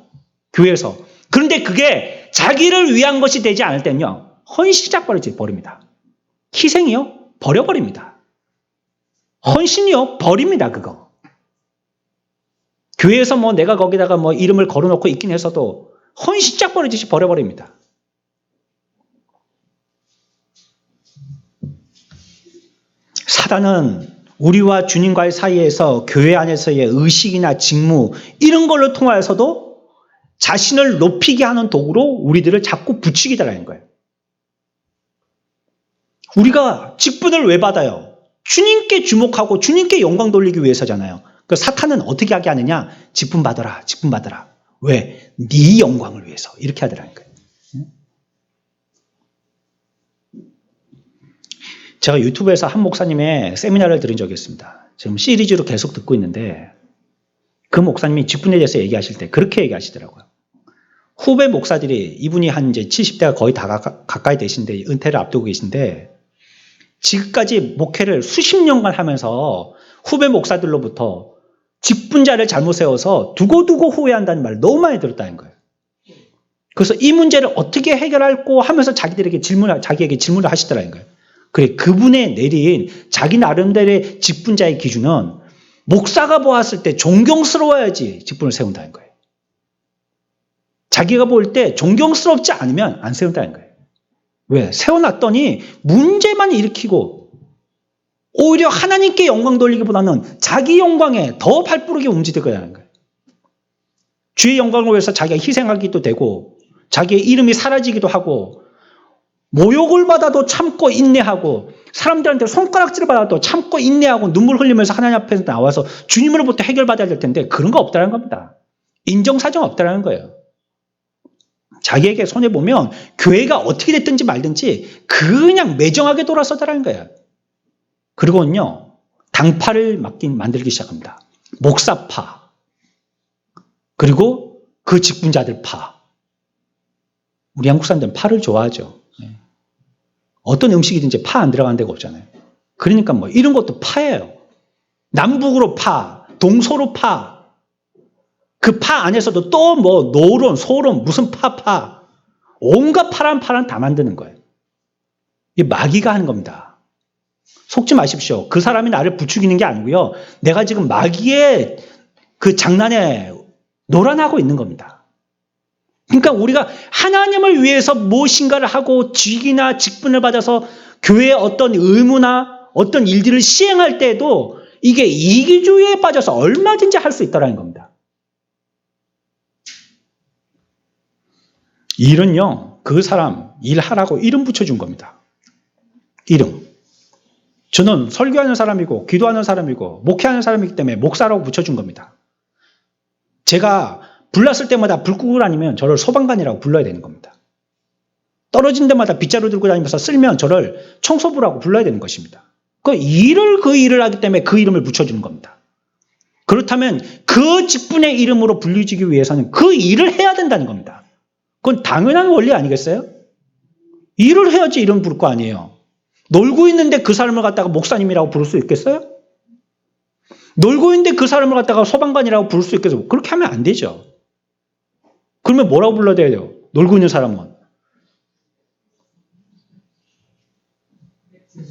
교회에서. 그런데 그게 자기를 위한 것이 되지 않을 때는요, 헌신짝 버립니다. 희생이요? 버려버립니다. 헌신이요? 버립니다, 그거. 교회에서 뭐 내가 거기다가 뭐 이름을 걸어놓고 있긴 해서도 헌신짝 버리듯이 버려버립니다. 사단은 우리와 주님과의 사이에서 교회 안에서의 의식이나 직무 이런 걸로 통하여서도 자신을 높이게 하는 도구로 우리들을 자꾸 부추기다라는 거예요. 우리가 직분을 왜 받아요? 주님께 주목하고 주님께 영광 돌리기 위해서잖아요. 그 사탄은 어떻게 하게 하느냐? 직분 받아라, 직분 받아라. 왜? 네 영광을 위해서 이렇게 하더라는 거예요. 제가 유튜브에서 한 목사님의 세미나를 들은 적이 있습니다. 지금 시리즈로 계속 듣고 있는데 그 목사님이 직분에 대해서 얘기하실 때 그렇게 얘기하시더라고요. 후배 목사들이 이분이 한 이제 70대가 거의 다 가까이 되신데 은퇴를 앞두고 계신데 지금까지 목회를 수십 년간 하면서 후배 목사들로부터 직분자를 잘못 세워서 두고두고 후회한다는 말을 너무 많이 들었다는 거예요. 그래서 이 문제를 어떻게 해결할고 하면서 자기에게 질문을 하시더라는 거예요. 그래, 그분의 내린 자기 나름대로의 직분자의 기준은 목사가 보았을 때 존경스러워야지 직분을 세운다는 거예요. 자기가 볼 때 존경스럽지 않으면 안 세운다는 거예요. 왜? 세워놨더니 문제만 일으키고 오히려 하나님께 영광 돌리기보다는 자기 영광에 더 발부르게 움직이는 거예요. 주의 영광을 위해서 자기가 희생하기도 되고 자기의 이름이 사라지기도 하고 모욕을 받아도 참고 인내하고 사람들한테 손가락질을 받아도 참고 인내하고 눈물 흘리면서 하나님 앞에서 나와서 주님으로부터 해결받아야 될 텐데 그런 거 없다는 겁니다. 인정사정 없다는 거예요. 자기에게 손해보면 교회가 어떻게 됐든지 말든지 그냥 매정하게 돌아서더라는 거예요. 그리고는요, 당파를 만들기 시작합니다. 목사파, 그리고 그 직분자들 파. 우리 한국 사람들은 파를 좋아하죠. 어떤 음식이든지 파 안 들어간 데가 없잖아요. 그러니까 뭐 이런 것도 파예요. 남북으로 파, 동서로 파. 그 파 안에서도 또 뭐 노론, 소론, 무슨 파. 온갖 파란 다 만드는 거예요. 이 마귀가 하는 겁니다. 속지 마십시오. 그 사람이 나를 부추기는 게 아니고요. 내가 지금 마귀의 그 장난에 놀아나고 있는 겁니다. 그러니까 우리가 하나님을 위해서 무엇인가를 하고 직이나 직분을 받아서 교회의 어떤 의무나 어떤 일들을 시행할 때에도 이게 이기주의에 빠져서 얼마든지 할 수 있다는 겁니다. 일은요, 그 사람 일하라고 이름 붙여준 겁니다. 이름. 저는 설교하는 사람이고 기도하는 사람이고 목회하는 사람이기 때문에 목사라고 붙여준 겁니다. 제가 불났을 때마다 불 끄고 다니면 저를 소방관이라고 불러야 되는 겁니다. 떨어진 데마다 빗자루 들고 다니면서 쓸면 저를 청소부라고 불러야 되는 것입니다. 그 일을 하기 때문에 그 이름을 붙여주는 겁니다. 그렇다면 그 직분의 이름으로 불리지기 위해서는 그 일을 해야 된다는 겁니다. 그건 당연한 원리 아니겠어요? 일을 해야지 이름 부를 거 아니에요. 놀고 있는데 그 사람을 갖다가 목사님이라고 부를 수 있겠어요? 놀고 있는데 그 사람을 갖다가 소방관이라고 부를 수 있겠어요? 그렇게 하면 안 되죠. 그러면 뭐라고 불러야 돼요? 놀고 있는 사람은.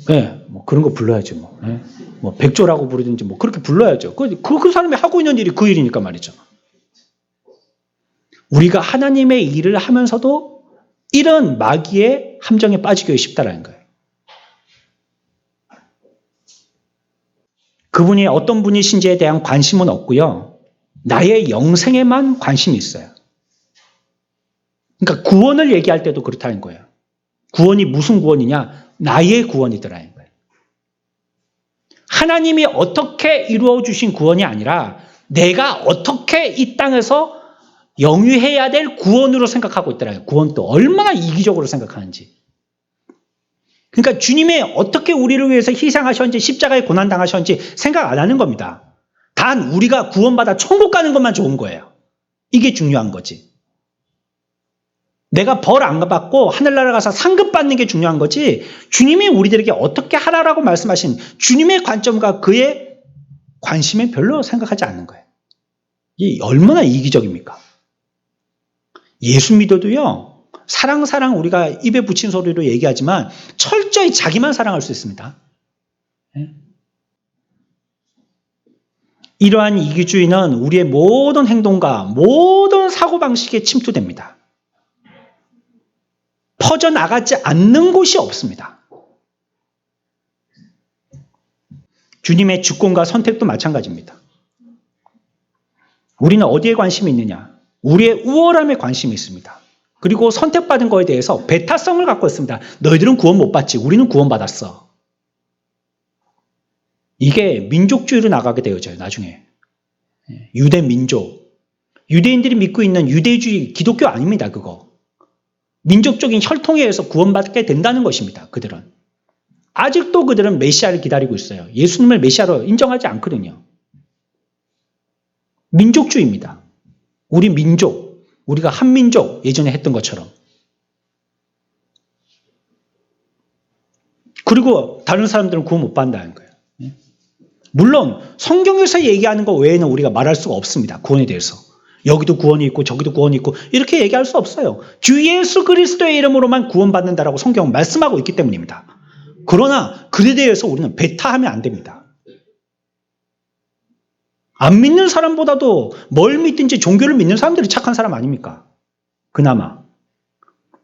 네, 뭐 그런 거 불러야죠. 뭐, 네. 뭐 백조라고 부르든지 뭐 그렇게 불러야죠. 그 사람이 하고 있는 일이 그 일이니까 말이죠. 우리가 하나님의 일을 하면서도 이런 마귀의 함정에 빠지기 쉽다라는 거예요. 그분이 어떤 분이신지에 대한 관심은 없고요. 나의 영생에만 관심이 있어요. 그러니까 구원을 얘기할 때도 그렇다는 거예요. 구원이 무슨 구원이냐? 나의 구원이더라는 거예요. 하나님이 어떻게 이루어 주신 구원이 아니라 내가 어떻게 이 땅에서 영위해야 될 구원으로 생각하고 있더라고요. 구원도 얼마나 이기적으로 생각하는지. 그러니까 주님이 어떻게 우리를 위해서 희생하셨는지 십자가에 고난당하셨는지 생각 안 하는 겁니다. 단 우리가 구원받아 천국 가는 것만 좋은 거예요. 이게 중요한 거지. 내가 벌 안 받고 하늘나라 가서 상급 받는 게 중요한 거지, 주님이 우리들에게 어떻게 하라라고 말씀하신 주님의 관점과 그의 관심에 별로 생각하지 않는 거예요. 이 얼마나 이기적입니까? 예수 믿어도요, 사랑 우리가 입에 붙인 소리로 얘기하지만 철저히 자기만 사랑할 수 있습니다. 이러한 이기주의는 우리의 모든 행동과 모든 사고방식에 침투됩니다. 퍼져나가지 않는 곳이 없습니다. 주님의 주권과 선택도 마찬가지입니다. 우리는 어디에 관심이 있느냐? 우리의 우월함에 관심이 있습니다. 그리고 선택받은 거에 대해서 배타성을 갖고 있습니다. 너희들은 구원 못 받지, 우리는 구원받았어. 이게 민족주의로 나가게 되어져요, 나중에. 유대 민족. 유대인들이 믿고 있는 유대주의, 기독교 아닙니다, 그거. 민족적인 혈통에 의해서 구원받게 된다는 것입니다, 그들은. 아직도 그들은 메시아를 기다리고 있어요. 예수님을 메시아로 인정하지 않거든요. 민족주의입니다. 우리 민족, 우리가 한민족 예전에 했던 것처럼. 그리고 다른 사람들은 구원 못 받는다는 거예요. 물론 성경에서 얘기하는 것 외에는 우리가 말할 수가 없습니다. 구원에 대해서. 여기도 구원이 있고 저기도 구원이 있고 이렇게 얘기할 수 없어요. 주 예수 그리스도의 이름으로만 구원받는다라고 성경은 말씀하고 있기 때문입니다. 그러나 그에 대해서 우리는 배타하면 안 됩니다. 안 믿는 사람보다도 뭘 믿든지 종교를 믿는 사람들이 착한 사람 아닙니까? 그나마.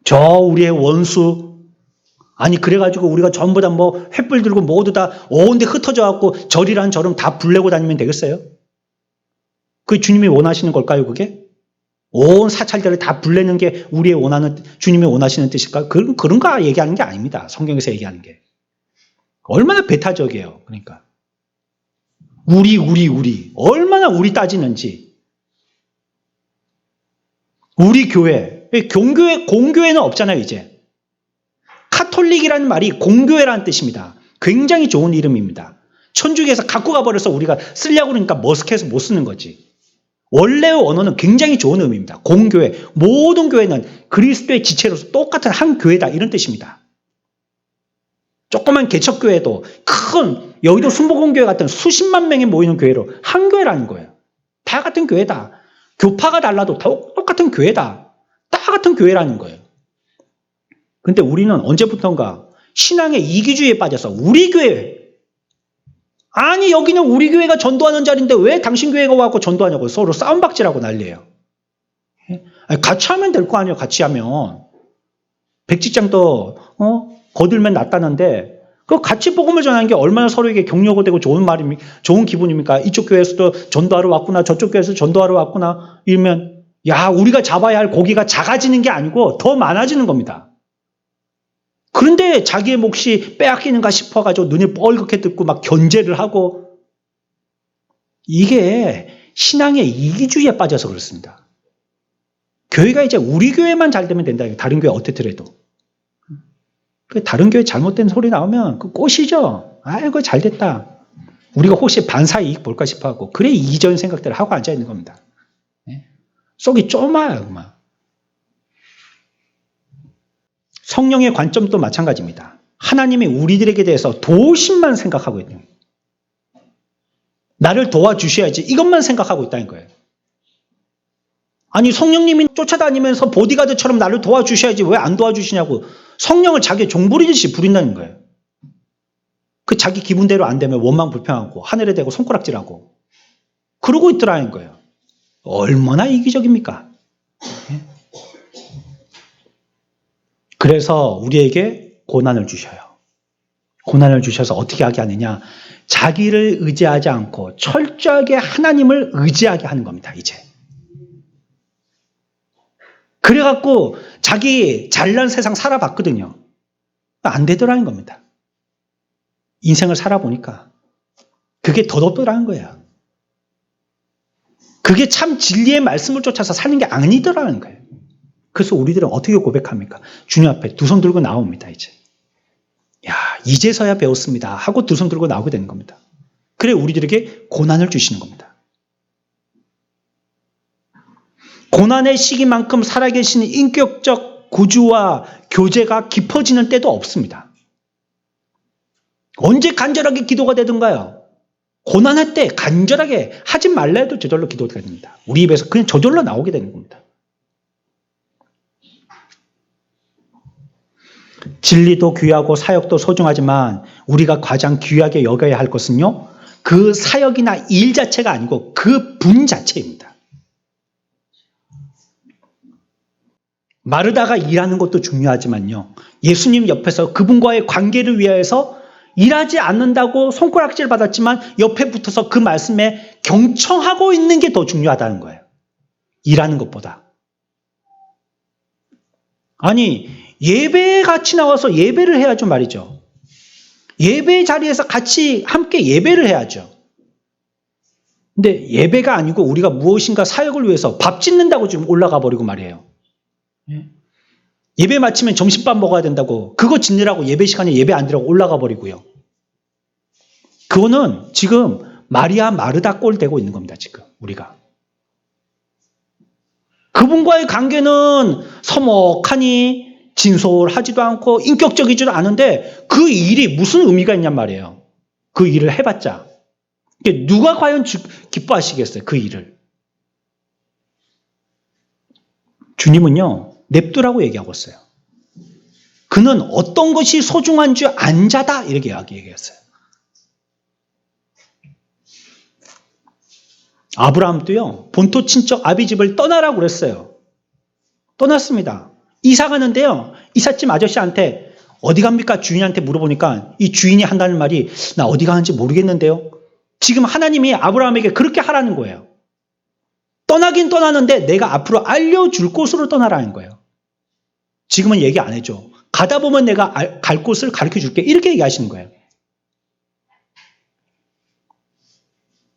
저 우리의 원수, 아니 그래가지고 우리가 전부 다 뭐 횃불 들고 모두 다 온데 흩어져 갖고 절이란 절음 다 불내고 다니면 되겠어요? 그게 주님이 원하시는 걸까요, 그게? 온 사찰들을 다 불내는 게 우리의 원하는, 주님이 원하시는 뜻일까? 그런가 얘기하는 게 아닙니다. 성경에서 얘기하는 게. 얼마나 배타적이에요. 그러니까. 우리. 얼마나 우리 따지는지. 우리 교회. 공교회는 없잖아요, 이제. 카톨릭이라는 말이 공교회라는 뜻입니다. 굉장히 좋은 이름입니다. 천주교에서 갖고 가버려서 우리가 쓰려고 그러니까 머쓱해서 못 쓰는 거지. 원래의 언어는 굉장히 좋은 의미입니다. 공교회. 모든 교회는 그리스도의 지체로서 똑같은 한 교회다. 이런 뜻입니다. 조그만 개척교회도 큰 여의도 순복음교회 같은 수십만 명이 모이는 교회로 한 교회라는 거예요. 다 같은 교회다. 교파가 달라도 똑같은 교회다. 다 같은 교회라는 거예요. 근데 우리는 언제부턴가 신앙의 이기주의에 빠져서 우리 교회, 아니 여기는 우리 교회가 전도하는 자리인데 왜 당신 교회가 와서 전도하냐고 서로 싸움박질하고 난리예요. 같이 하면 될 거 아니에요. 같이 하면. 백지장도 거들면 낫다는데 그 같이 복음을 전하는 게 얼마나 서로에게 격려가 되고 좋은 말입니까? 좋은 기분입니까? 이쪽 교회에서도 전도하러 왔구나, 저쪽 교회에서 전도하러 왔구나 이러면 야, 우리가 잡아야 할 고기가 작아지는 게 아니고 더 많아지는 겁니다. 그런데 자기의 몫이 빼앗기는가 싶어가지고 눈이 뻘겋게 뜨고 막 견제를 하고, 이게 신앙의 이기주의에 빠져서 그렇습니다. 교회가 이제 우리 교회만 잘 되면 된다. 다른 교회 어떻더라도. 다른 교회 잘못된 소리 나오면 그 꽃이죠. 아이고 잘 됐다. 우리가 혹시 반사 이익 볼까 싶어하고 그래 이전 생각들을 하고 앉아 있는 겁니다. 속이 좁아요. 막. 성령의 관점도 마찬가지입니다. 하나님이 우리들에게 대해서 도심만 생각하고 있는 거예요. 나를 도와주셔야지 이것만 생각하고 있다는 거예요. 아니 성령님이 쫓아다니면서 보디가드처럼 나를 도와주셔야지 왜 안 도와주시냐고 성령을 자기의 종부리듯이 부린다는 거예요. 그 자기 기분대로 안 되면 원망 불평하고 하늘에 대고 손가락질하고 그러고 있더라는 거예요. 얼마나 이기적입니까? 그래서 우리에게 고난을 주셔요. 고난을 주셔서 어떻게 하게 하느냐? 자기를 의지하지 않고 철저하게 하나님을 의지하게 하는 겁니다, 이제. 그래갖고 자기 잘난 세상 살아봤거든요. 안 되더라는 겁니다. 인생을 살아보니까. 그게 덧없더라는 거예요. 그게 참 진리의 말씀을 쫓아서 사는 게 아니더라는 거예요. 그래서 우리들은 어떻게 고백합니까? 주님 앞에 두 손 들고 나옵니다, 이제. 야, 이제서야 배웠습니다. 하고 두 손 들고 나오게 되는 겁니다. 그래, 우리들에게 고난을 주시는 겁니다. 고난의 시기만큼 살아계신 인격적 구주와 교제가 깊어지는 때도 없습니다. 언제 간절하게 기도가 되든가요? 고난할 때 간절하게 하지 말라 해도 저절로 기도가 됩니다. 우리 입에서 그냥 저절로 나오게 되는 겁니다. 진리도 귀하고 사역도 소중하지만 우리가 가장 귀하게 여겨야 할 것은요, 그 사역이나 일 자체가 아니고 그 분 자체입니다. 마르다가 일하는 것도 중요하지만요, 예수님 옆에서 그분과의 관계를 위해서 일하지 않는다고 손가락질 받았지만 옆에 붙어서 그 말씀에 경청하고 있는 게 더 중요하다는 거예요. 일하는 것보다. 아니, 예배에 같이 나와서 예배를 해야죠, 말이죠. 예배 자리에서 같이 함께 예배를 해야죠. 근데 예배가 아니고 우리가 무엇인가 사역을 위해서 밥 짓는다고 좀 올라가 버리고 말이에요. 예배 마치면 점심밥 먹어야 된다고 그거 짓느라고 예배 시간에 예배 안 드리고 올라가 버리고요. 그거는 지금 마리아 마르다 꼴 되고 있는 겁니다, 지금 우리가. 그분과의 관계는 서먹하니 진솔하지도 않고 인격적이지도 않은데 그 일이 무슨 의미가 있냔 말이에요. 그 일을 해봤자. 누가 과연 기뻐하시겠어요, 그 일을. 주님은요, 냅두라고 얘기하고 있어요. 그는 어떤 것이 소중한 줄 안 자다, 이렇게 얘기했어요. 아브라함도요, 본토 친척 아비집을 떠나라고 그랬어요. 떠났습니다. 이사 가는데요, 이삿짐 아저씨한테 어디 갑니까? 주인한테 물어보니까 이 주인이 한다는 말이 나 어디 가는지 모르겠는데요. 지금 하나님이 아브라함에게 그렇게 하라는 거예요. 떠나긴 떠나는데 내가 앞으로 알려줄 곳으로 떠나라는 거예요. 지금은 얘기 안 해줘. 가다 보면 내가 갈 곳을 가르쳐 줄게. 이렇게 얘기하시는 거예요.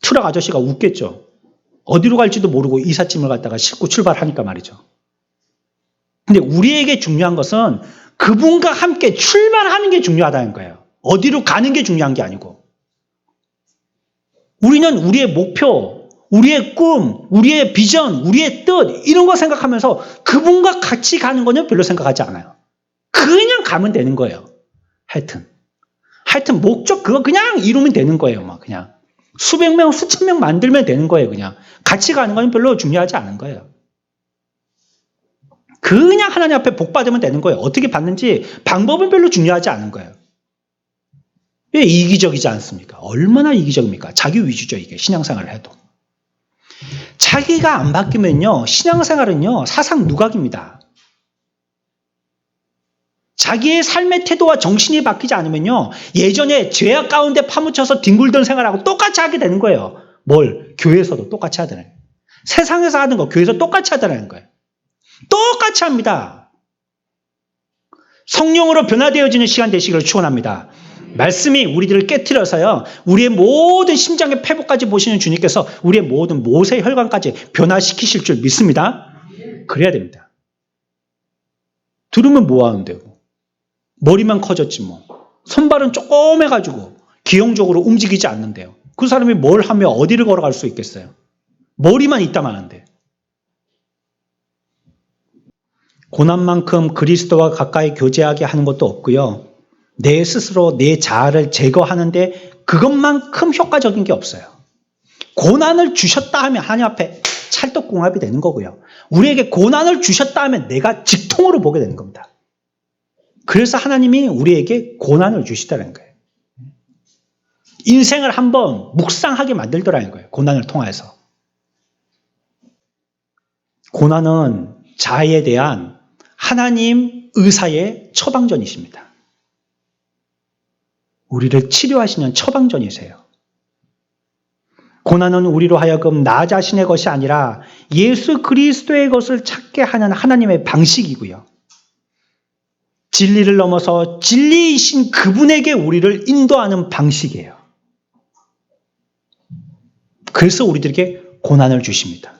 트럭 아저씨가 웃겠죠. 어디로 갈지도 모르고 이삿짐을 갖다가 싣고 출발하니까 말이죠. 근데 우리에게 중요한 것은 그분과 함께 출발하는 게 중요하다는 거예요. 어디로 가는 게 중요한 게 아니고. 우리는 우리의 목표, 우리의 꿈, 우리의 비전, 우리의 뜻 이런 거 생각하면서 그분과 같이 가는 거는 별로 생각하지 않아요. 그냥 가면 되는 거예요. 하여튼 목적 그거 그냥 이루면 되는 거예요. 막 그냥 수백 명, 수천 명 만들면 되는 거예요. 그냥 같이 가는 건 별로 중요하지 않은 거예요. 그냥 하나님 앞에 복 받으면 되는 거예요. 어떻게 받는지 방법은 별로 중요하지 않은 거예요. 왜 이기적이지 않습니까? 얼마나 이기적입니까? 자기 위주죠, 이게 신앙생활을 해도. 자기가 안 바뀌면요, 신앙생활은요, 사상 누각입니다. 자기의 삶의 태도와 정신이 바뀌지 않으면요, 예전에 죄악 가운데 파묻혀서 뒹굴던 생활하고 똑같이 하게 되는 거예요. 뭘? 교회에서도 똑같이 하더라는 거예요. 세상에서 하는 거 교회에서 똑같이 하더라는 거예요. 똑같이 합니다. 성령으로 변화되어지는 시간 되시기를 축원합니다. 말씀이 우리들을 깨트려서요, 우리의 모든 심장의 회복까지 보시는 주님께서 우리의 모든 모세 혈관까지 변화시키실 줄 믿습니다. 그래야 됩니다. 들으면 뭐 하는데요? 머리만 커졌지 뭐. 손발은 조그매가지고 기형적으로 움직이지 않는데요. 그 사람이 뭘 하며 어디를 걸어갈 수 있겠어요? 머리만 있다만 한데. 고난만큼 그리스도와 가까이 교제하게 하는 것도 없고요. 내 스스로 내 자아를 제거하는데 그것만큼 효과적인 게 없어요. 고난을 주셨다 하면 하나님 앞에 찰떡궁합이 되는 거고요. 우리에게 고난을 주셨다 하면 내가 직통으로 보게 되는 겁니다. 그래서 하나님이 우리에게 고난을 주시다는 거예요. 인생을 한번 묵상하게 만들더라는 거예요. 고난을 통해서. 고난은 자아에 대한 하나님 의사의 처방전이십니다. 우리를 치료하시는 처방전이세요. 고난은 우리로 하여금 나 자신의 것이 아니라 예수 그리스도의 것을 찾게 하는 하나님의 방식이고요. 진리를 넘어서 진리이신 그분에게 우리를 인도하는 방식이에요. 그래서 우리들에게 고난을 주십니다.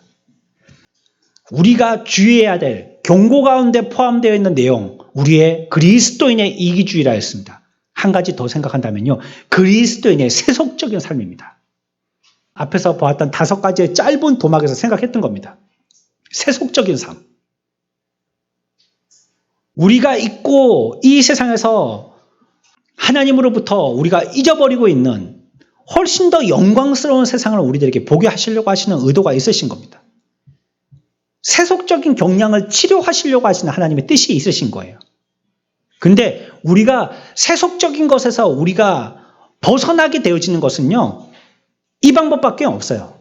우리가 주의해야 될 경고 가운데 포함되어 있는 내용, 우리의 그리스도인의 이기주의라 했습니다. 한 가지 더 생각한다면요. 그리스도인의 세속적인 삶입니다. 앞에서 보았던 5가지의 짧은 도막에서 생각했던 겁니다. 세속적인 삶. 우리가 있고 이 세상에서 하나님으로부터 우리가 잊어버리고 있는 훨씬 더 영광스러운 세상을 우리들에게 보게 하시려고 하시는 의도가 있으신 겁니다. 세속적인 경향을 치료하시려고 하시는 하나님의 뜻이 있으신 거예요. 근데 우리가 세속적인 것에서 우리가 벗어나게 되어지는 것은요, 이 방법밖에 없어요.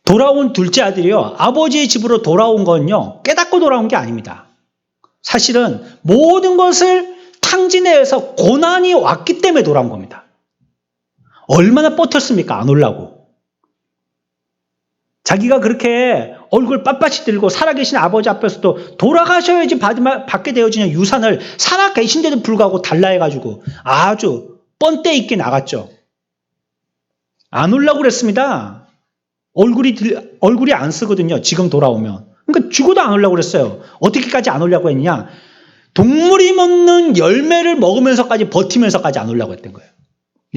돌아온 둘째 아들이요, 아버지의 집으로 돌아온 건요, 깨닫고 돌아온 게 아닙니다. 사실은 모든 것을 탕진해서 고난이 왔기 때문에 돌아온 겁니다. 얼마나 버텼습니까? 안 오려고. 자기가 그렇게 얼굴 빳빳이 들고 살아계신 아버지 앞에서도 돌아가셔야지 받게 되어지는 유산을 살아계신데도 불구하고 달라 해가지고 아주 뻔때 있게 나갔죠. 안 오려고 그랬습니다. 얼굴이 안 쓰거든요. 지금 돌아오면. 그러니까 죽어도 안 오려고 그랬어요. 어떻게까지 안 오려고 했느냐. 동물이 먹는 열매를 먹으면서까지 버티면서까지 안 오려고 했던 거예요.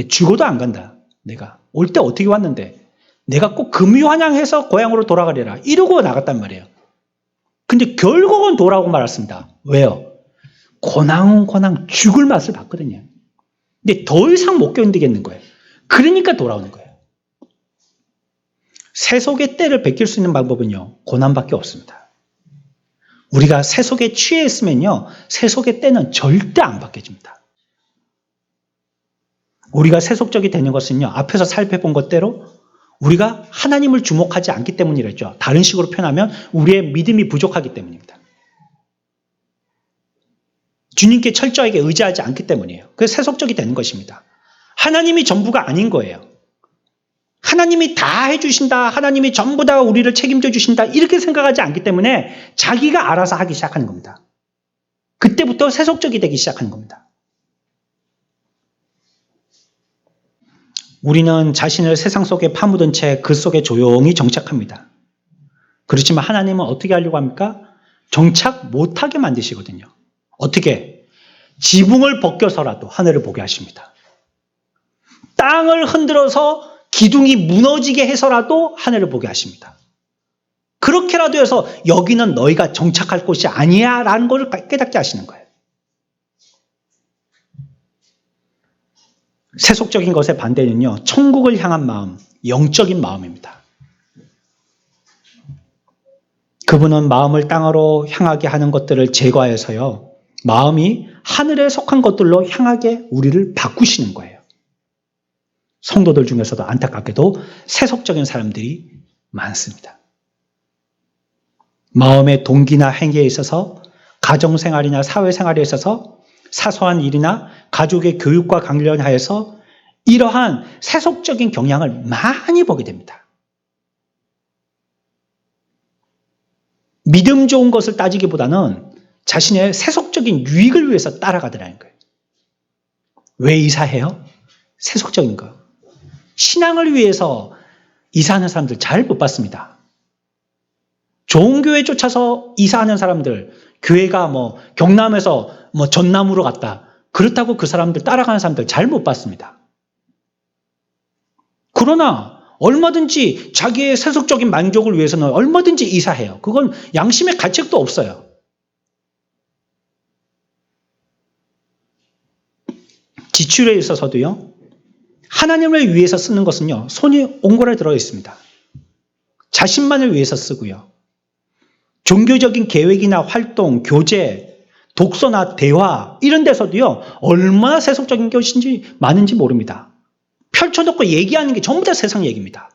죽어도 안 간다. 내가 올 때 어떻게 왔는데 내가 꼭 금유환영해서 고향으로 돌아가리라 이러고 나갔단 말이에요. 근데 결국은 돌아오고 말았습니다. 왜요? 고난 죽을 맛을 봤거든요. 근데 더 이상 못 견디겠는 거예요. 그러니까 돌아오는 거예요. 세속의 때를 베낄 수 있는 방법은요, 고난밖에 없습니다. 우리가 세속에 취해 있으면요, 세속의 때는 절대 안 바뀌어집니다. 우리가 세속적이 되는 것은요, 앞에서 살펴본 것대로 우리가 하나님을 주목하지 않기 때문이랬죠. 다른 식으로 표현하면 우리의 믿음이 부족하기 때문입니다. 주님께 철저하게 의지하지 않기 때문이에요. 그래서 세속적이 되는 것입니다. 하나님이 전부가 아닌 거예요. 하나님이 다 해주신다, 하나님이 전부 다 우리를 책임져 주신다, 이렇게 생각하지 않기 때문에 자기가 알아서 하기 시작하는 겁니다. 그때부터 세속적이 되기 시작하는 겁니다. 우리는 자신을 세상 속에 파묻은 채 그 속에 조용히 정착합니다. 그렇지만 하나님은 어떻게 하려고 합니까? 정착 못하게 만드시거든요. 어떻게? 지붕을 벗겨서라도 하늘을 보게 하십니다. 땅을 흔들어서 기둥이 무너지게 해서라도 하늘을 보게 하십니다. 그렇게라도 해서 여기는 너희가 정착할 곳이 아니야 라는 걸 깨닫게 하시는 거예요. 세속적인 것의 반대는요, 천국을 향한 마음, 영적인 마음입니다. 그분은 마음을 땅으로 향하게 하는 것들을 제거해서요, 마음이 하늘에 속한 것들로 향하게 우리를 바꾸시는 거예요. 성도들 중에서도 안타깝게도 세속적인 사람들이 많습니다. 마음의 동기나 행위에 있어서, 가정생활이나 사회생활에 있어서, 사소한 일이나 가족의 교육과 관련하여서 이러한 세속적인 경향을 많이 보게 됩니다. 믿음 좋은 것을 따지기보다는 자신의 세속적인 유익을 위해서 따라가더라는 거예요. 왜 이사해요? 세속적인 거. 신앙을 위해서 이사하는 사람들 잘 못 봤습니다. 좋은 교회 쫓아서 이사하는 사람들, 교회가 경남에서 전남으로 갔다. 그렇다고 그 사람들 따라가는 사람들 잘 못 봤습니다. 그러나 얼마든지 자기의 세속적인 만족을 위해서는 얼마든지 이사해요. 그건 양심의 가책도 없어요. 지출에 있어서도요, 하나님을 위해서 쓰는 것은요, 손이 옹골에 들어 있습니다. 자신만을 위해서 쓰고요. 종교적인 계획이나 활동, 교제, 독서나 대화 이런 데서도요, 얼마나 세속적인 것인지 많은지 모릅니다. 펼쳐놓고 얘기하는 게 전부 다 세상 얘기입니다.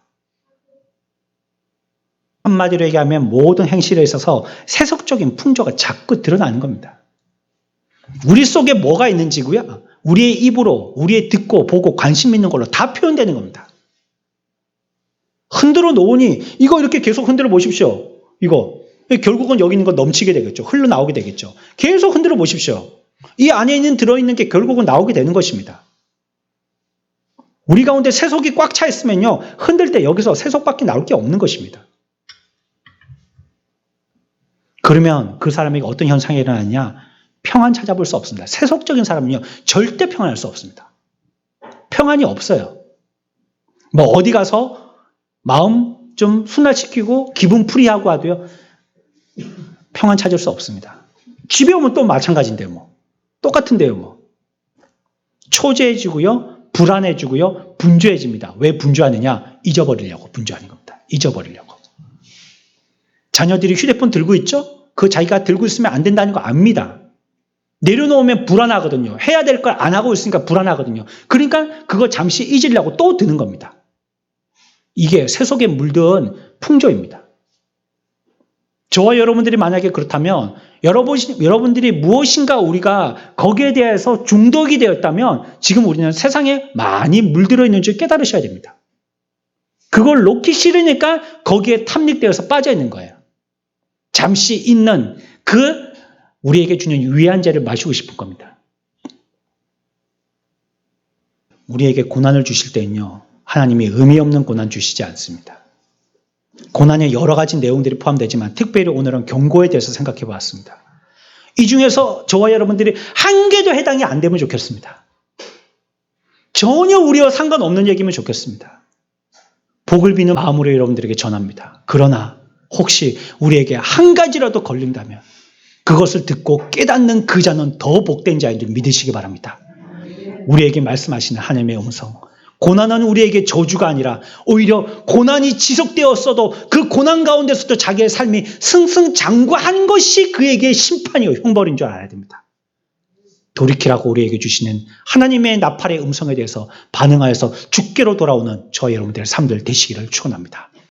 한마디로 얘기하면 모든 행실에 있어서 세속적인 풍조가 자꾸 드러나는 겁니다. 우리 속에 뭐가 있는지고요. 우리의 입으로, 우리의 듣고 보고 관심 있는 걸로 다 표현되는 겁니다. 흔들어 놓으니 이거 이렇게 계속 흔들어 보십시오. 이거 결국은 여기 있는 거 넘치게 되겠죠. 흘러나오게 되겠죠. 계속 흔들어 보십시오. 이 안에 있는 들어있는 게 결국은 나오게 되는 것입니다. 우리 가운데 세속이 꽉 차 있으면요. 흔들 때 여기서 세속밖에 나올 게 없는 것입니다. 그러면 그 사람에게 어떤 현상이 일어나느냐? 평안 찾아볼 수 없습니다. 세속적인 사람은요. 절대 평안할 수 없습니다. 평안이 없어요. 뭐 어디 가서 마음 좀 순화시키고 기분 풀이하고 하도요. 평안 찾을 수 없습니다. 집에 오면 또 마찬가지인데요. 뭐. 똑같은데요. 뭐. 초조해지고요. 불안해지고요. 분주해집니다. 왜 분주하느냐? 잊어버리려고 분주하는 겁니다. 잊어버리려고. 자녀들이 휴대폰 들고 있죠? 그 자기가 들고 있으면 안 된다는 거 압니다. 내려놓으면 불안하거든요. 해야 될 걸 안 하고 있으니까 불안하거든요. 그러니까 그거 잠시 잊으려고 또 드는 겁니다. 이게 세속에 물든 풍조입니다. 저와 여러분들이 만약에 그렇다면 여러분들이 무엇인가 우리가 거기에 대해서 중독이 되었다면 지금 우리는 세상에 많이 물들어 있는 줄 깨달으셔야 됩니다. 그걸 놓기 싫으니까 거기에 탐닉되어서 빠져 있는 거예요. 잠시 있는 그 우리에게 주는 위안제를 마시고 싶은 겁니다. 우리에게 고난을 주실 때는요. 하나님이 의미 없는 고난 주시지 않습니다. 고난에 여러 가지 내용들이 포함되지만 특별히 오늘은 경고에 대해서 생각해 보았습니다. 이 중에서 저와 여러분들이 한 개도 해당이 안 되면 좋겠습니다. 전혀 우리와 상관없는 얘기면 좋겠습니다. 복을 비는 마음으로 여러분들에게 전합니다. 그러나 혹시 우리에게 한 가지라도 걸린다면 그것을 듣고 깨닫는 그 자는 더 복된 자인 줄 믿으시기 바랍니다. 우리에게 말씀하시는 하나님의 음성. 고난은 우리에게 저주가 아니라 오히려 고난이 지속되었어도 그 고난 가운데서도 자기의 삶이 승승장구한 것이 그에게 심판이요 형벌인 줄 알아야 됩니다. 돌이키라고 우리에게 주시는 하나님의 나팔의 음성에 대해서 반응하여서 주께로 돌아오는 저와 여러분들의 삶들 되시기를 축원합니다.